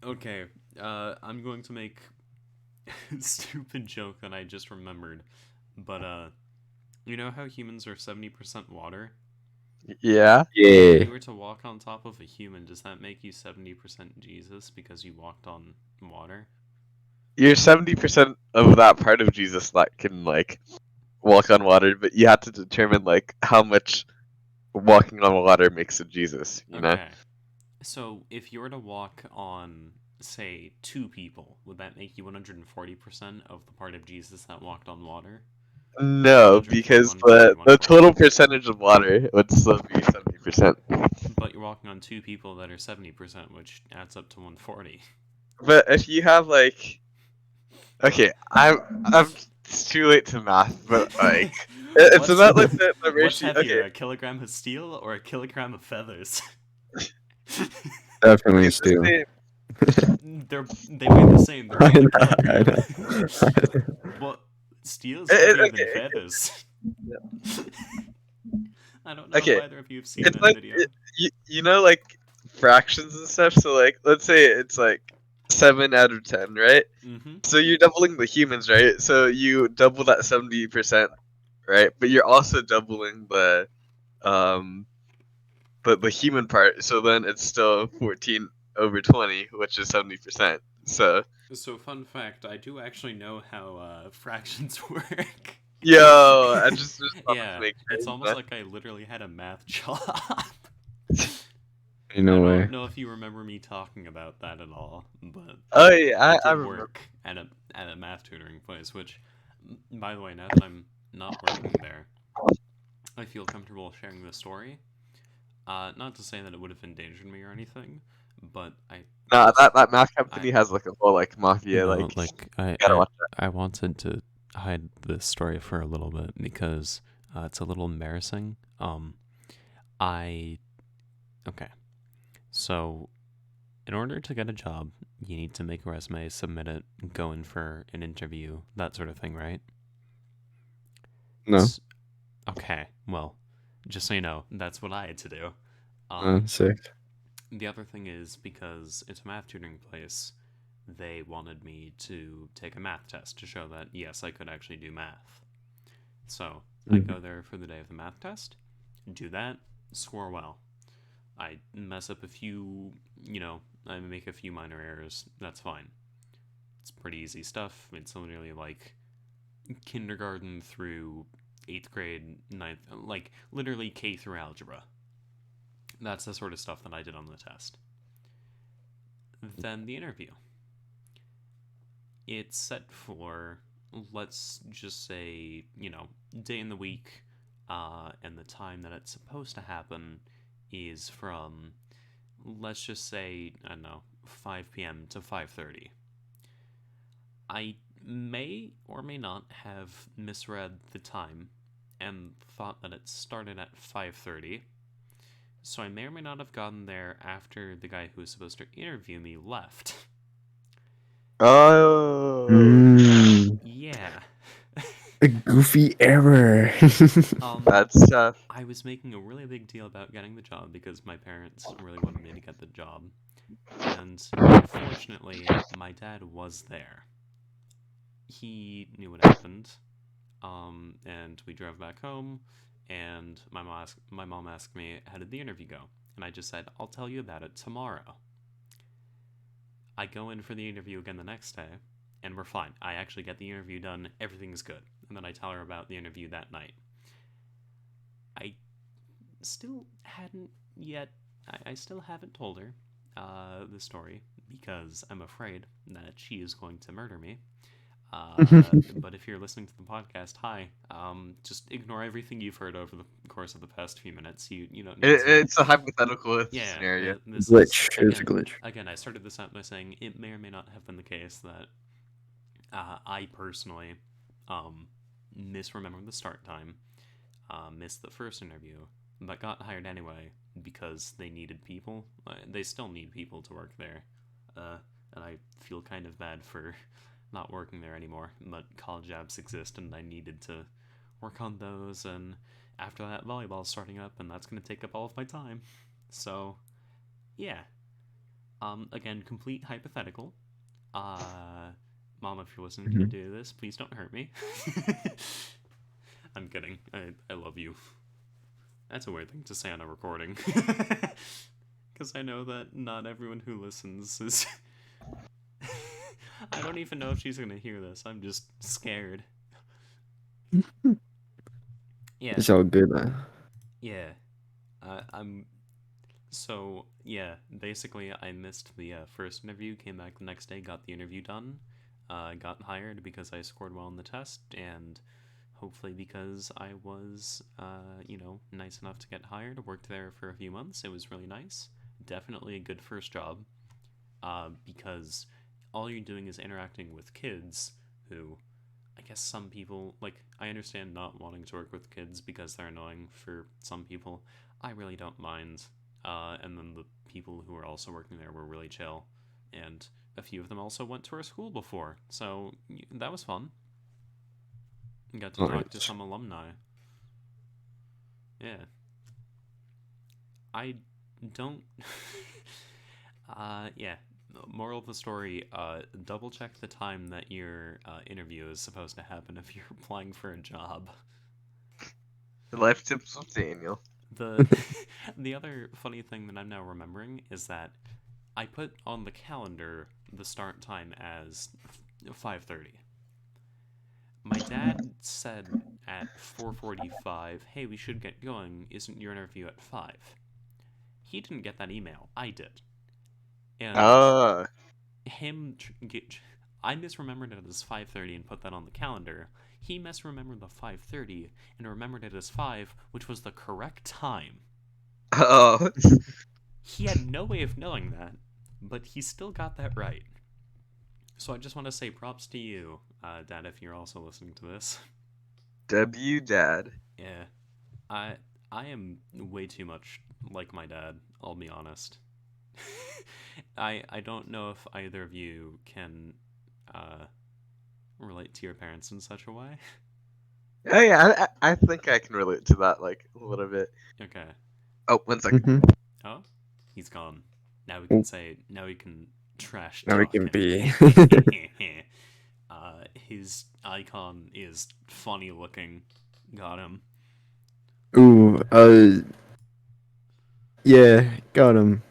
Okay. I'm going to make a stupid joke that I just remembered. But you know how humans are 70% water? Yeah. If Yeah. you were to walk on top of a human, does that make you 70% Jesus because you walked on water? You're 70% of that part of Jesus that can like walk on water, but you have to determine like how much walking on water makes it Jesus, you know? Okay. So if you were to walk on say 2 people, would that make you 140% of the part of Jesus that walked on water? No, because 141 could be the total 140. percentage of water would still be 70%. But you're walking on 2 people that are 70%, which adds up to 140. But if you have like, okay, I'm it's too late to math, but like it's What's about like the what's ratio. heavier, Okay, a kilogram of steel or a kilogram of feathers? Definitely it's the Stu. same. They weigh the same. They're I both a know, kilogram. Well, steel's heavier than Okay, feathers. I don't know if okay. either of you have seen It's that like video. you know like fractions and stuff. So like let's say it's like 7 out of 10, right? Mm-hmm. So you're doubling the humans, right? So you double that 70%, right? But you're also doubling um the human part. So then it's still 14/20, which is 70%. So So, fun fact, I do actually know how fractions work. yo, I just thought to Yeah, make it's sure. almost like I literally had a math job. I no don't way. know if you remember me talking about that at all, but Oh yeah, I I did remember. work at a math tutoring place, which, by the way, now that I'm not working there, I feel comfortable sharing the story. Not to say that it would have endangered me or anything, but I Nah, just that math I company has like a whole like mafia. no, Like like you gotta watch that. I wanted to hide this story for a little bit because it's a little embarrassing. I okay. So, in order to get a job, you need to make a resume, submit it, go in for an interview, that sort of thing, right? No. Okay, well, just so you know, that's what I had to do. Um, Sick. the other thing is because it's a math tutoring place, they wanted me to take a math test to show that, yes, I could actually do math. So, I go there for the day of the math test, do that, score well. I mess up a few, I make a few minor errors. That's fine. It's pretty easy stuff. It's literally like kindergarten through 8th grade, ninth, like literally K through algebra. That's the sort of stuff that I did on the test. Then the interview. It's set for, let's just say, day in the week, and the time that it's supposed to happen is from, let's just say, I don't know, 5 p.m. to 5:30. I may or may not have misread the time and thought that it started at 5:30. So I may or may not have gotten there after the guy who was supposed to interview me left. Oh. Yeah. A goofy error. That's tough. I was making a really big deal about getting the job because my parents really wanted me to get the job. And unfortunately, my dad was there. He knew what happened. And we drove back home, and my mom asked me, how did the interview go? And I just said, I'll tell you about it tomorrow. I go in for the interview again the next day, and we're fine. I actually get the interview done, everything's good. And then I tell her about the interview that night. I still hadn't yet, I still haven't told her the story because I'm afraid that she is going to murder me. But if you're listening to the podcast, hi. Just ignore everything you've heard over the course of the past few minutes. You don't need to. It's a hypothetical Yeah, scenario. this Glitch. is It's a glitch. again. I started this out by saying it may or may not have been the case that I personally misremembered the start time, missed the first interview, but got hired anyway because they needed people. They still need people to work there, and I feel kind of bad for not working there anymore. But college apps exist, and I needed to work on those. And after that, volleyball's starting up, and that's going to take up all of my time. So, yeah. Again, complete hypothetical. Mom, if you're listening to do this, please don't hurt me. I'm kidding. I love you. That's a weird thing to say on a recording. Because I know that not everyone who listens is... I don't even know if she's going to hear this. I'm just scared. Yeah. It's all good. Yeah. I'm... So, Yeah, basically, I missed the first interview, came back the next day, got the interview done, got hired because I scored well on the test, and hopefully because I was, nice enough to get hired. Worked there for a few months. It was really nice. Definitely a good first job, because all you're doing is interacting with kids who, I guess some people, like, I understand not wanting to work with kids because they're annoying for some people. I really don't mind. And then the people who were also working there were really chill. And a few of them also went to our school before. So that was fun. Got to talk to Nice. some alumni. Yeah. I don't. Yeah. Moral of the story: double check the time that your interview is supposed to happen if you're applying for a job. Life tips with Daniel. The the other funny thing that I'm now remembering is that I put on the calendar the start time as 5:30. My dad said at 4:45, "Hey, we should get going. Isn't your interview at 5?" He didn't get that email. I did. And Ah. him I misremembered it as 5:30 and put that on the calendar. He misremembered the 5:30 and remembered it as 5, which was the correct time. Oh. He had no way of knowing that, but he still got that right. So I just want to say props to you, Dad, if you're also listening to this. W dad. Yeah, I I am way too much like my dad. I'll be honest. I don't know if either of you can uh, relate to your parents in such a way. Oh yeah, I think I can relate to that like a little bit. Okay. Oh, 1 second. Mm-hmm. Oh, he's gone. Now we Oh, can say. Now we can trash now we talk can him. be. His icon is funny looking. Got him. Ooh, yeah, got him.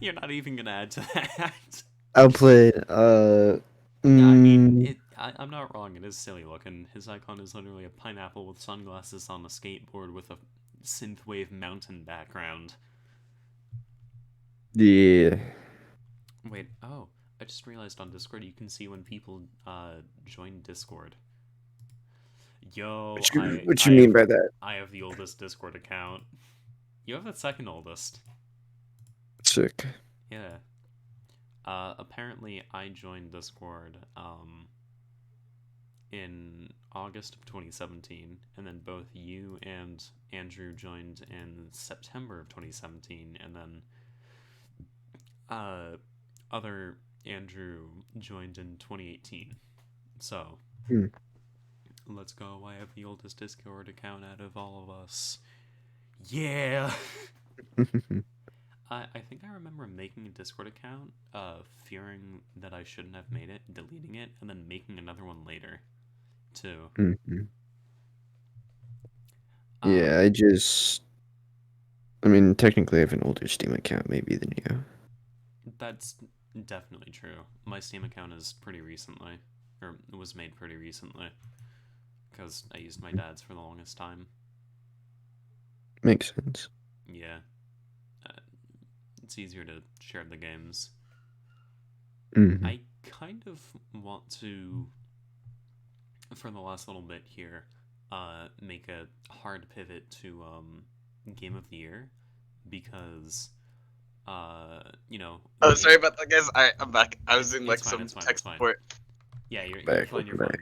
You're not even gonna add to that. I'll play. Yeah, I mean, Mm, I'm not wrong. It is silly looking. His icon is literally a pineapple with sunglasses on a skateboard with a synthwave mountain background. yeah. Wait, oh, I just realized on Discord you can see when people join Discord. Yo, What you I what I you mean have by that? I have the oldest Discord account. You have the second oldest. Sick. Yeah. Apparently I joined Discord in August of 2017, and then both you and Andrew joined in September of 2017, and then other Andrew joined in 2018. So Hmm. let's go. I have the oldest Discord account out of all of us. Yeah. I think I remember making a Discord account, fearing that I shouldn't have made it, deleting it, and then making another one later, too. Mhm. Yeah, Um, I mean, technically I have an older Steam account maybe than you. that's definitely true. My Steam account is pretty recently, or was made pretty recently, because I used my dad's for the longest time. Makes sense. Yeah, uh, it's easier to share the games. Hmm. I kind of want to, for the last little bit here, make a hard pivot to game of the year because Oh, sorry about that, guys. I'm back. I was doing it's like fine, some it's fine, tech it's fine. support. Yeah, Welcome you're back. fine, you're Welcome fine. back.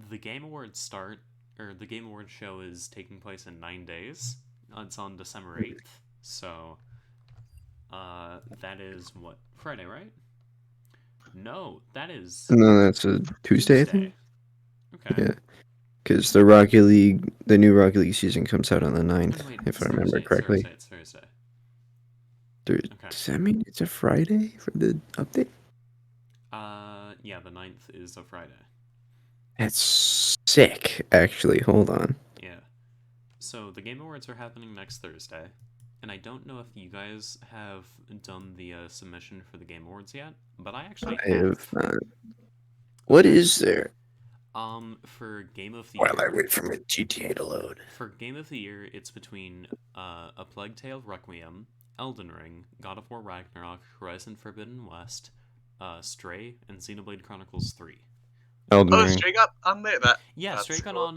The Game Awards start, or the Game Awards show is taking place in 9 days. It's on December 8th, so that is what, Friday, right? No, that is No, that's a Tuesday, I Tuesday. think. Okay. Yeah, because the new Rocket League season comes out on the Oh 9th, no, wait, if it's I remember Thursday. It's correctly. Thursday. It's Thursday. Okay. Does that mean it's a Friday for the update? Yeah, the 9th is a Friday. That's sick, actually. Hold on. Yeah. So the Game Awards are happening next Thursday, and I don't know if you guys have done the submission for the Game Awards yet, but I actually I have have. not. What Okay. is there? For Game of the While I Year, wait for my GTA to load. it's between A Plague Tale: Requiem, Elden Ring, God of War Ragnarok, Horizon Forbidden West, Stray, and Xenoblade Chronicles 3. Elden Oh, Ring. Stray got on there. Yeah, That's cool.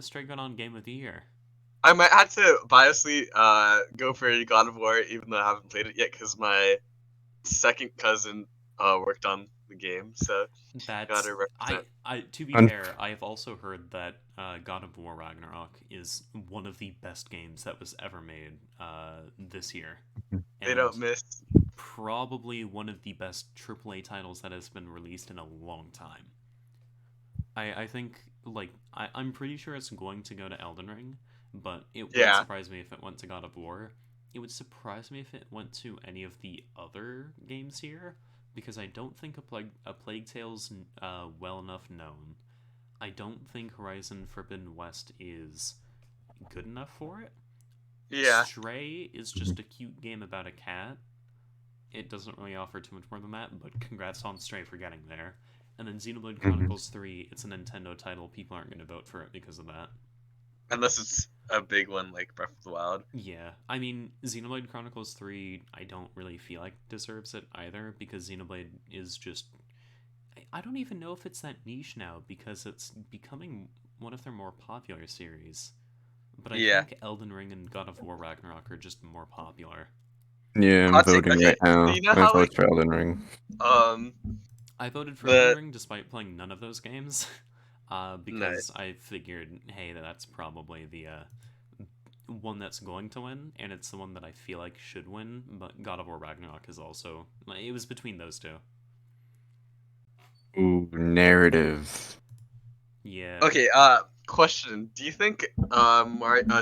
Stray got on Game of the Year. I might have to biasly go for God of War, even though I haven't played it yet, because my second cousin worked on the game, so That's gotta represent. I to be Un- fair, I have also heard that God of War Ragnarok is one of the best games that was ever made this year, They and don't miss. probably one of the best AAA titles that has been released in a long time. I think like I'm pretty sure it's going to go to Elden Ring, but it wouldn't Yeah, surprise me if it went to God of War. It would surprise me if it went to any of the other games here, because I don't think a Plague Tale's well enough known. I don't think Horizon Forbidden West is good enough for it. yeah. Stray is just a cute game about a cat. It doesn't really offer too much more than that, but congrats on Stray for getting there. And then Xenoblade Mhm. Chronicles 3, it's a Nintendo title. People aren't going to vote for it because of that. Unless it's a big one like Breath of the Wild. Yeah, I mean, Xenoblade Chronicles 3, I don't really feel like deserves it either, because Xenoblade is just. I don't even know if it's that niche now, because it's becoming one of their more popular series. But I Yeah. think Elden Ring and God of War Ragnarok are just more popular. Yeah, I'm Hot take. voting Okay, right now. you know My how vote's like for Elden Ring. um I voted for Elden the Ring despite playing none of those games, no because I figured, hey, that's probably the one that's going to win, and it's the one that I feel like should win. But God of War Ragnarok is also it was between those two. Ooh, narrative. Yeah, okay. Question: do you think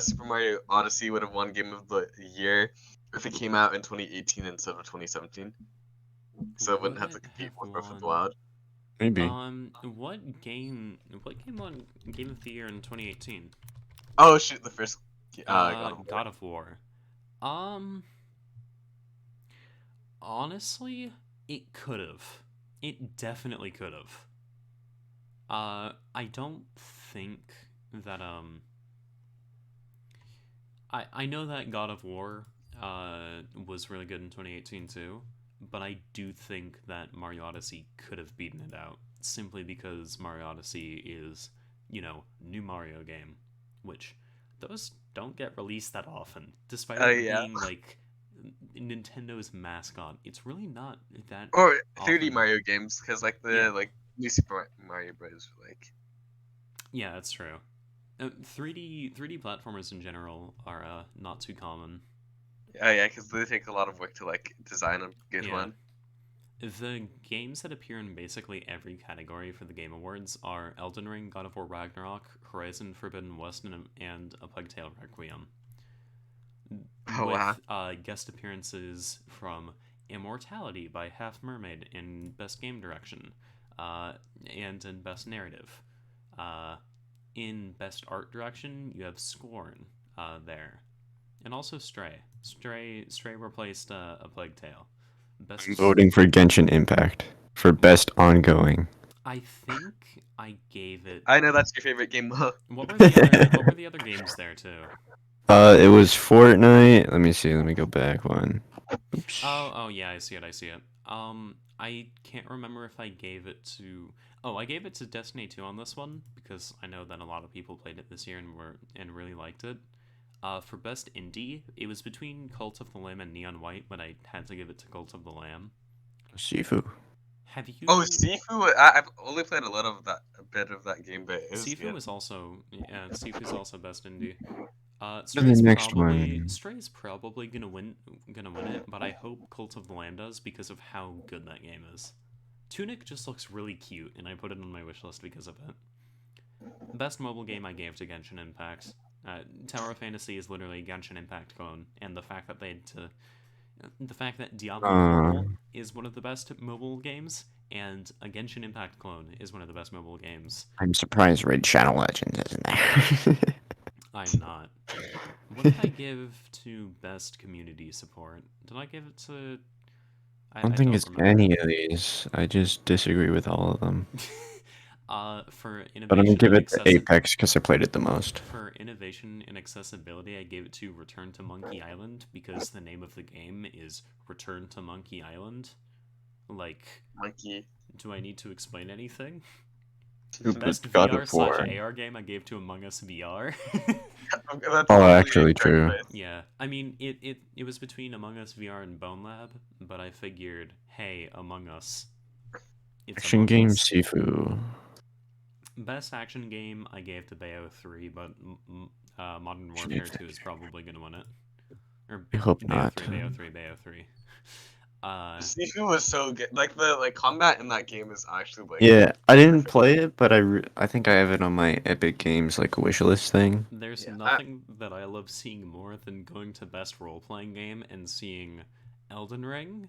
Super Mario Odyssey would have won Game of the Year if it came out in 2018 instead of 2017? So it wouldn't would have to it compete have with Breath of the won? Wild. Maybe. What game? What game won Game of the Year in 2018? Oh shoot, the first God of War. God of War. Um, honestly, it could have. It definitely could have. I don't think that I know that God of War was really good in 2018 too, but I do think that Mario Odyssey could have beaten it out simply because Mario Odyssey is, new Mario game, which those don't get released that often. Despite Oh it yeah. being like Nintendo's mascot, it's really not that Or 3D often. Mario games, because like Yeah, the new Super Mario Bros. Like yeah, that's true. 3D platformers in general are not too common. oh yeah, because they take a lot of work to like design a good Yeah. one. The games that appear in basically every category for the Game Awards are Elden Ring, God of War Ragnarok, Horizon Forbidden West, and A Plague Tale Requiem, Oh wow. with guest appearances from Immortality by Half Mermaid in Best Game Direction, and in Best Narrative. Uh, in Best Art Direction, you have Scorn there, and also Stray. Stray replaced A Plague Tale. I'm Best. voting for Genshin Impact for best ongoing. I think I gave it. I know that's your favorite game. What were the other? What were the other games there too? It was Fortnite. Let me see. Let me go back one. Oops. Oh, yeah, I see it. I see it. I can't remember if I gave it to. Oh, I gave it to Destiny 2 on this one because I know that a lot of people played it this year and really liked it. For best indie, it was between Cult of the Lamb and Neon White, but I had to give it to Cult of the Lamb. Sifu. Have you? Oh, Sifu. I've only played a bit of that game, but it was Sifu good. was also Sifu's also best indie. And the next one. Stray's probably gonna win it, but I hope Cult of the Lamb does because of how good that game is. Tunic just looks really cute, and I put it on my wish list because of it. Best mobile game I gave to Genshin Impact. Tower of Fantasy is literally a Genshin Impact clone, and the fact that Diablo Uh, Immortal is one of the best mobile games, and a Genshin Impact clone is one of the best mobile games. I'm surprised Red Shadow Legends isn't there. I'm not. What did I give to best community support? Did I give it to? I don't I think don't it's remember. any of these. I just disagree with all of them. For But I'm gonna innovation give and it to Apex because I played it the most. for innovation and accessibility, I gave it to Return to Monkey Island because the name of the game is Return to Monkey Island. Like, Monkey. do I need to explain anything? Stupid Best God VR of slash War. AR game I gave to Among Us VR. That's Oh, probably actually a correct true. choice. Yeah, I mean, it was between Among Us VR and Bone Lab, but I figured, hey, Among Us. It's Action Among game Us. Sifu. Best action game I gave to Bayo 3, but Modern Should Warfare be 2 is probably going to win it. Or I hope Bayo not. 3, Bayo 3, Bayo 3. Sifu was so good. Like the combat in that game is actually like. Yeah, I didn't perfect. play it, but I think I have it on my Epic Games like wish list thing. There's Yeah, nothing that I love seeing more than going to best role-playing game and seeing Elden Ring,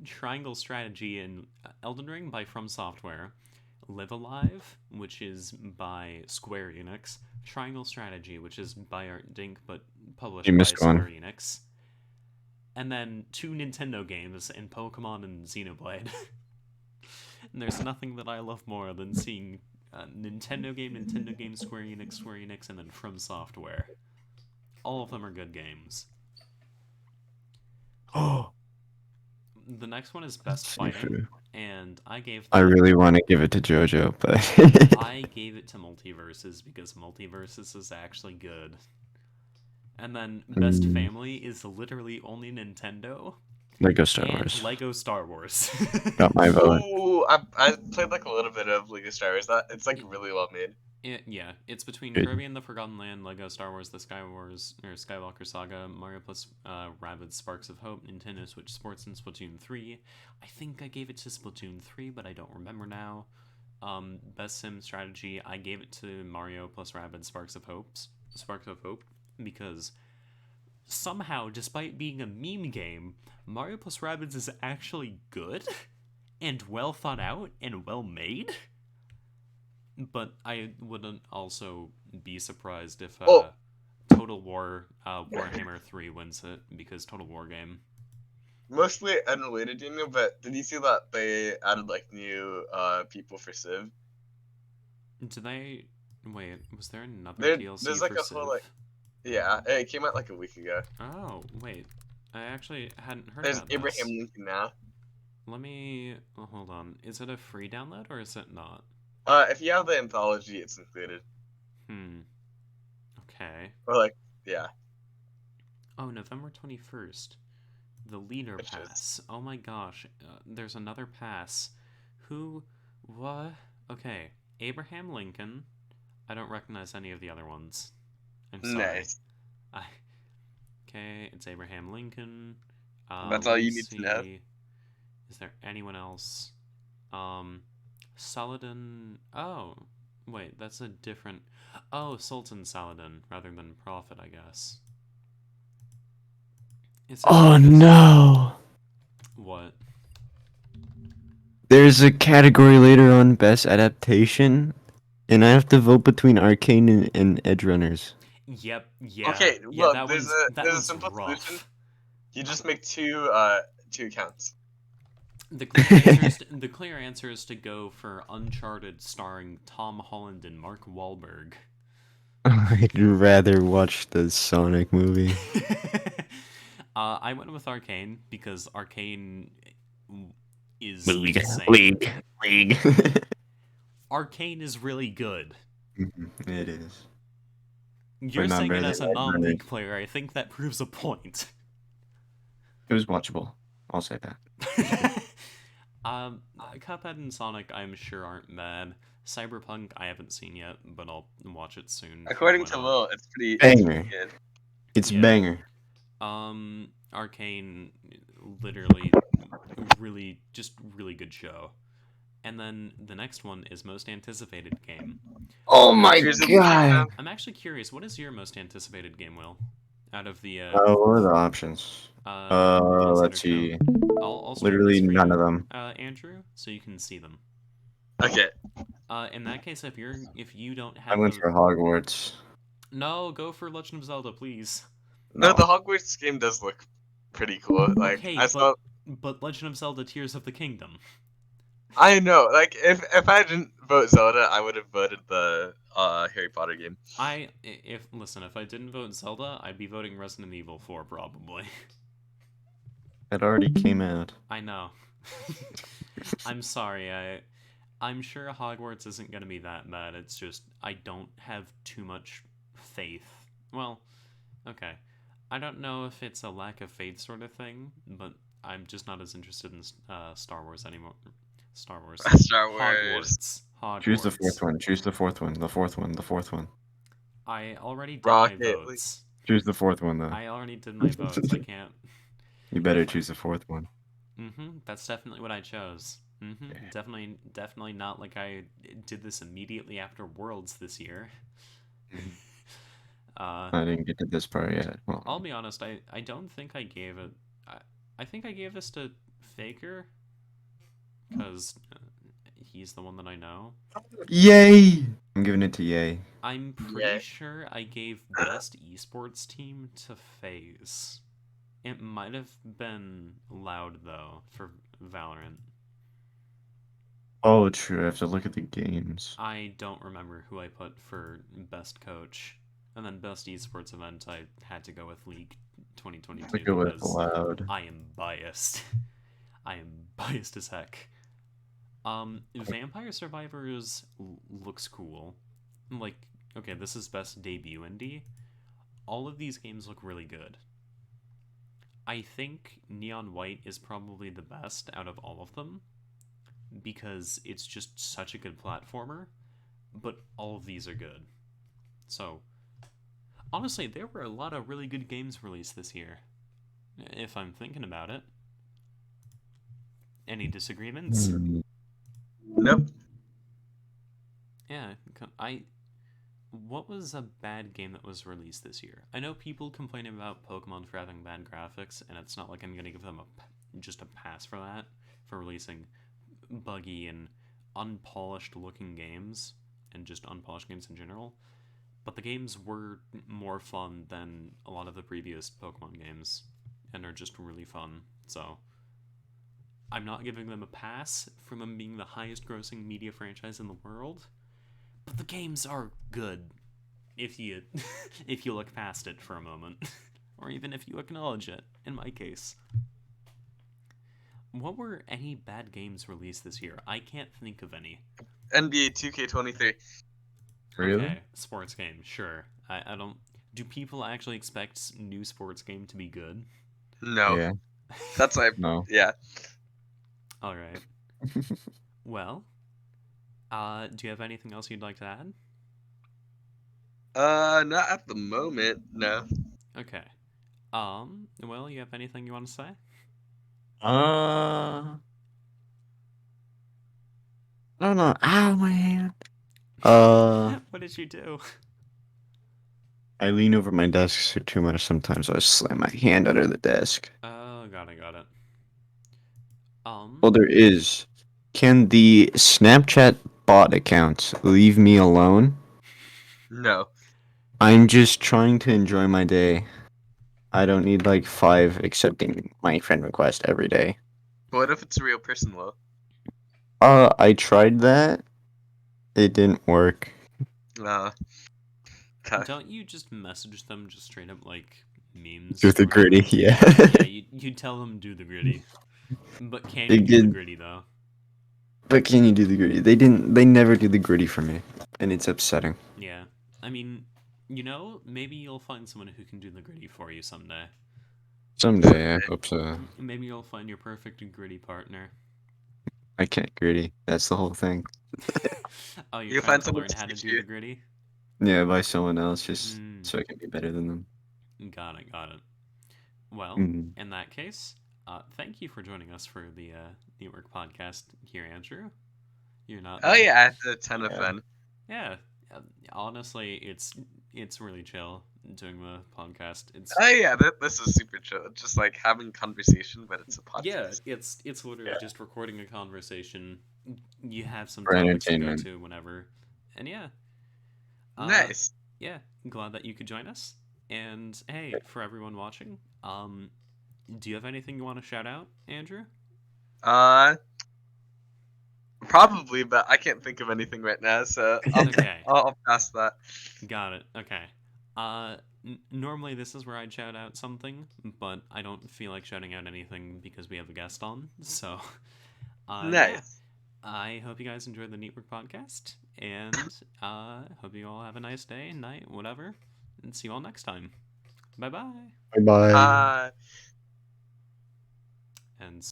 Triangle Strategy, and Elden Ring by From Software, Live Alive, which is by Square Enix, Triangle Strategy, which is by Art Dink but published You by missed one. Square Enix, and then 2 Nintendo games in Pokemon and Xenoblade. And there's nothing that I love more than seeing Nintendo game, Square Enix, and then From Software. All of them are good games. Oh, The next one is Best Fighting, Sifu. and I gave I that- really want to give it to JoJo, but I gave it to Multiverses because Multiverses is actually good. And then Best Family is literally only Nintendo Lego Star and Wars Lego Star Wars. got my vote. Ooh, I played like a little bit of Lego Star Wars. That it's like really well made. Yeah, it's between Good. Kirby and the Forgotten Land, Lego Star Wars, The Skywalker Saga, Mario plus Rabbids Sparks of Hope, Nintendo Switch Sports, and Splatoon 3. I think I gave it to Splatoon 3, but I don't remember now. Best Sim Strategy, I gave it to Mario plus Rabbids Sparks of Hope, because somehow, despite being a meme game, Mario plus Rabbids is actually good and well thought out and well made. But I wouldn't also be surprised if Total War Warhammer 3 wins it, because Total War game. Mostly unrelated, Daniel, but did you see that they added like new people for Civ? Did they... Wait, was there another There- DLC there's, like, for a whole, Civ? like- Yeah, it came out like a week ago. Oh, wait. I actually hadn't heard There's about Abraham this. Lincoln now. Let me... Oh, hold on. Is it a free download, or is it not? If you have the anthology, it's included. Okay. Or like, yeah. Oh, November 21st. The Leader Which is- Pass. Oh my gosh. There's another pass. Who? What? Okay. Abraham Lincoln. I don't recognize any of the other ones. I'm sorry. Nice. Okay, it's Abraham Lincoln. That's all let me you need to know. see. Is there anyone else? Saladin. Oh, wait, that's a different. Oh, Sultan Saladin rather than Prophet, I guess. Oh no! What? There's a category later on best adaptation, and I have to vote between Arcane and Edge Runners. Yep. Yeah. Okay, Yeah. look, That there's one's a that there's a one's simple rough. solution. You just make two accounts. The clear answer is to go for Uncharted, starring Tom Holland and Mark Wahlberg. I'd rather watch the Sonic movie. I went with Arcane because Arcane is League. insane. League. Arcane is really good. It is. You're not saying it really as a that non-league good. player. I think that proves a point. It was watchable. I'll say that. Cuphead and Sonic, I'm sure aren't bad. Cyberpunk, I haven't seen yet, but I'll watch it soon. According Why to not? Will, it's pretty Banger. good. It's Yeah. banger. Arcane, literally, really good show. And then the next one is most anticipated game. Oh my Here's a- god! I'm actually curious, what is your most anticipated game, Will? Out of the What are the options? consider Let's see. I'll stream Literally this for none you, of them. Andrew, so you can see them. Okay. In that case, if you don't I have went the... for Hogwarts. No, go for Legend of Zelda, please. No, the Hogwarts game does look pretty cool. Like Okay, I saw. but Legend of Zelda: Tears of the Kingdom. I know. Like, if I didn't vote Zelda, I would have voted the Harry Potter game. If I didn't vote Zelda, I'd be voting Resident Evil 4 probably. It already came out. I know. I'm sorry. I'm sure Hogwarts isn't gonna be that bad. It's just I don't have too much faith. Well, okay. I don't know if it's a lack of faith sort of thing, but I'm just not as interested in Star Wars anymore. Star Wars. Star Wars. Choose the Hogwarts. fourth one. Choose the fourth one. The fourth one. The fourth one. I already did my Rocket League. votes. Choose the fourth one though. I already did my votes. I can't. You better choose the fourth one. That's definitely what I chose. Definitely not like I did this immediately after Worlds this year. I didn't get to this part yet. Well, I'll be honest. I don't think I gave it. I think I gave this to Faker because he's the one that I know. yay! I'm giving it to Yay. I'm pretty sure I gave best esports team to FaZe. It might have been Loud though for Valorant. Oh, true. I have to look at the games. I don't remember who I put for best coach. And then best esports event, I had to go with League 2022 Look at what's because allowed. I am biased. I am biased as heck. Vampire Survivors looks cool. Like, okay, this is best debut indie. All of these games look really good. I think Neon White is probably the best out of all of them because it's just such a good platformer, but all of these are good. So, honestly, there were a lot of really good games released this year, if I'm thinking about it. Any disagreements? Nope. Yeah, what was a bad game that was released this year? I know people complaining about Pokemon for having bad graphics, and it's not like I'm gonna give them just a pass for that, for releasing buggy and unpolished looking games, and just unpolished games in general. But the games were more fun than a lot of the previous Pokemon games, and are just really fun. So I'm not giving them a pass from them being the highest grossing media franchise in the world, but the games are good if you if you look past it for a moment, or even if you acknowledge it. In my case, what were any bad games released this year? I can't think of any. NBA 2K23. Really? Okay, sports game, sure. I don't. Do people actually expect new sports game to be good? No. Yeah. That's like No. yeah. All right. Well, do you have anything else you'd like to add? Not at the moment. No. Okay. Well, you have anything you want to say? I don't know. Ow, my hand. What did you do? I lean over my desk too much sometimes. So I slam my hand under the desk. Oh, got it. Well, there is. Can the Snapchat bot account leave me alone? No. I'm just trying to enjoy my day. I don't need like 5 accepting my friend request every day. But what if it's a real person, though? I tried that. It didn't work. Okay. Don't you just message them just straight up like memes? With the or- gritty, yeah. Yeah, you tell them do the gritty. But can They you do the did. gritty though? But can you do the gritty? They never do the gritty for me. And it's upsetting. Yeah. I mean, maybe you'll find someone who can do the gritty for you someday. Someday, I hope so. Maybe you'll find your perfect gritty partner. I can't gritty. That's the whole thing. Oh, You you're find trying to someone learn to how to teach do you. the gritty? Yeah, by someone else, just Mm. so I can be better than them. Got it. Well, Mhm. in that case, thank you for joining us for the Neetwork Podcast here, Andrew. You're not. Oh yeah, I had a ton of Yeah. fun. Yeah. Honestly, it's really chill doing the podcast. It's Oh yeah, this is super chill. It's just like having conversation, but it's a podcast. yeah. It's literally just recording a conversation. You have some For topics to go entertainment. to whenever, and yeah. Nice. Yeah, glad that you could join us. And hey, for everyone watching, do you have anything you want to shout out, Andrew? Uh, Probably, but I can't think of anything right now, so Okay. I'll pass that. Got it. Okay. Normally this is where I'd shout out something, but I don't feel like shouting out anything because we have a guest on. So, yeah. Nice. I hope you guys enjoyed the Neetwork podcast, and hope you all have a nice day, night, whatever, and see you all next time. Bye bye. Bye bye. Uh, And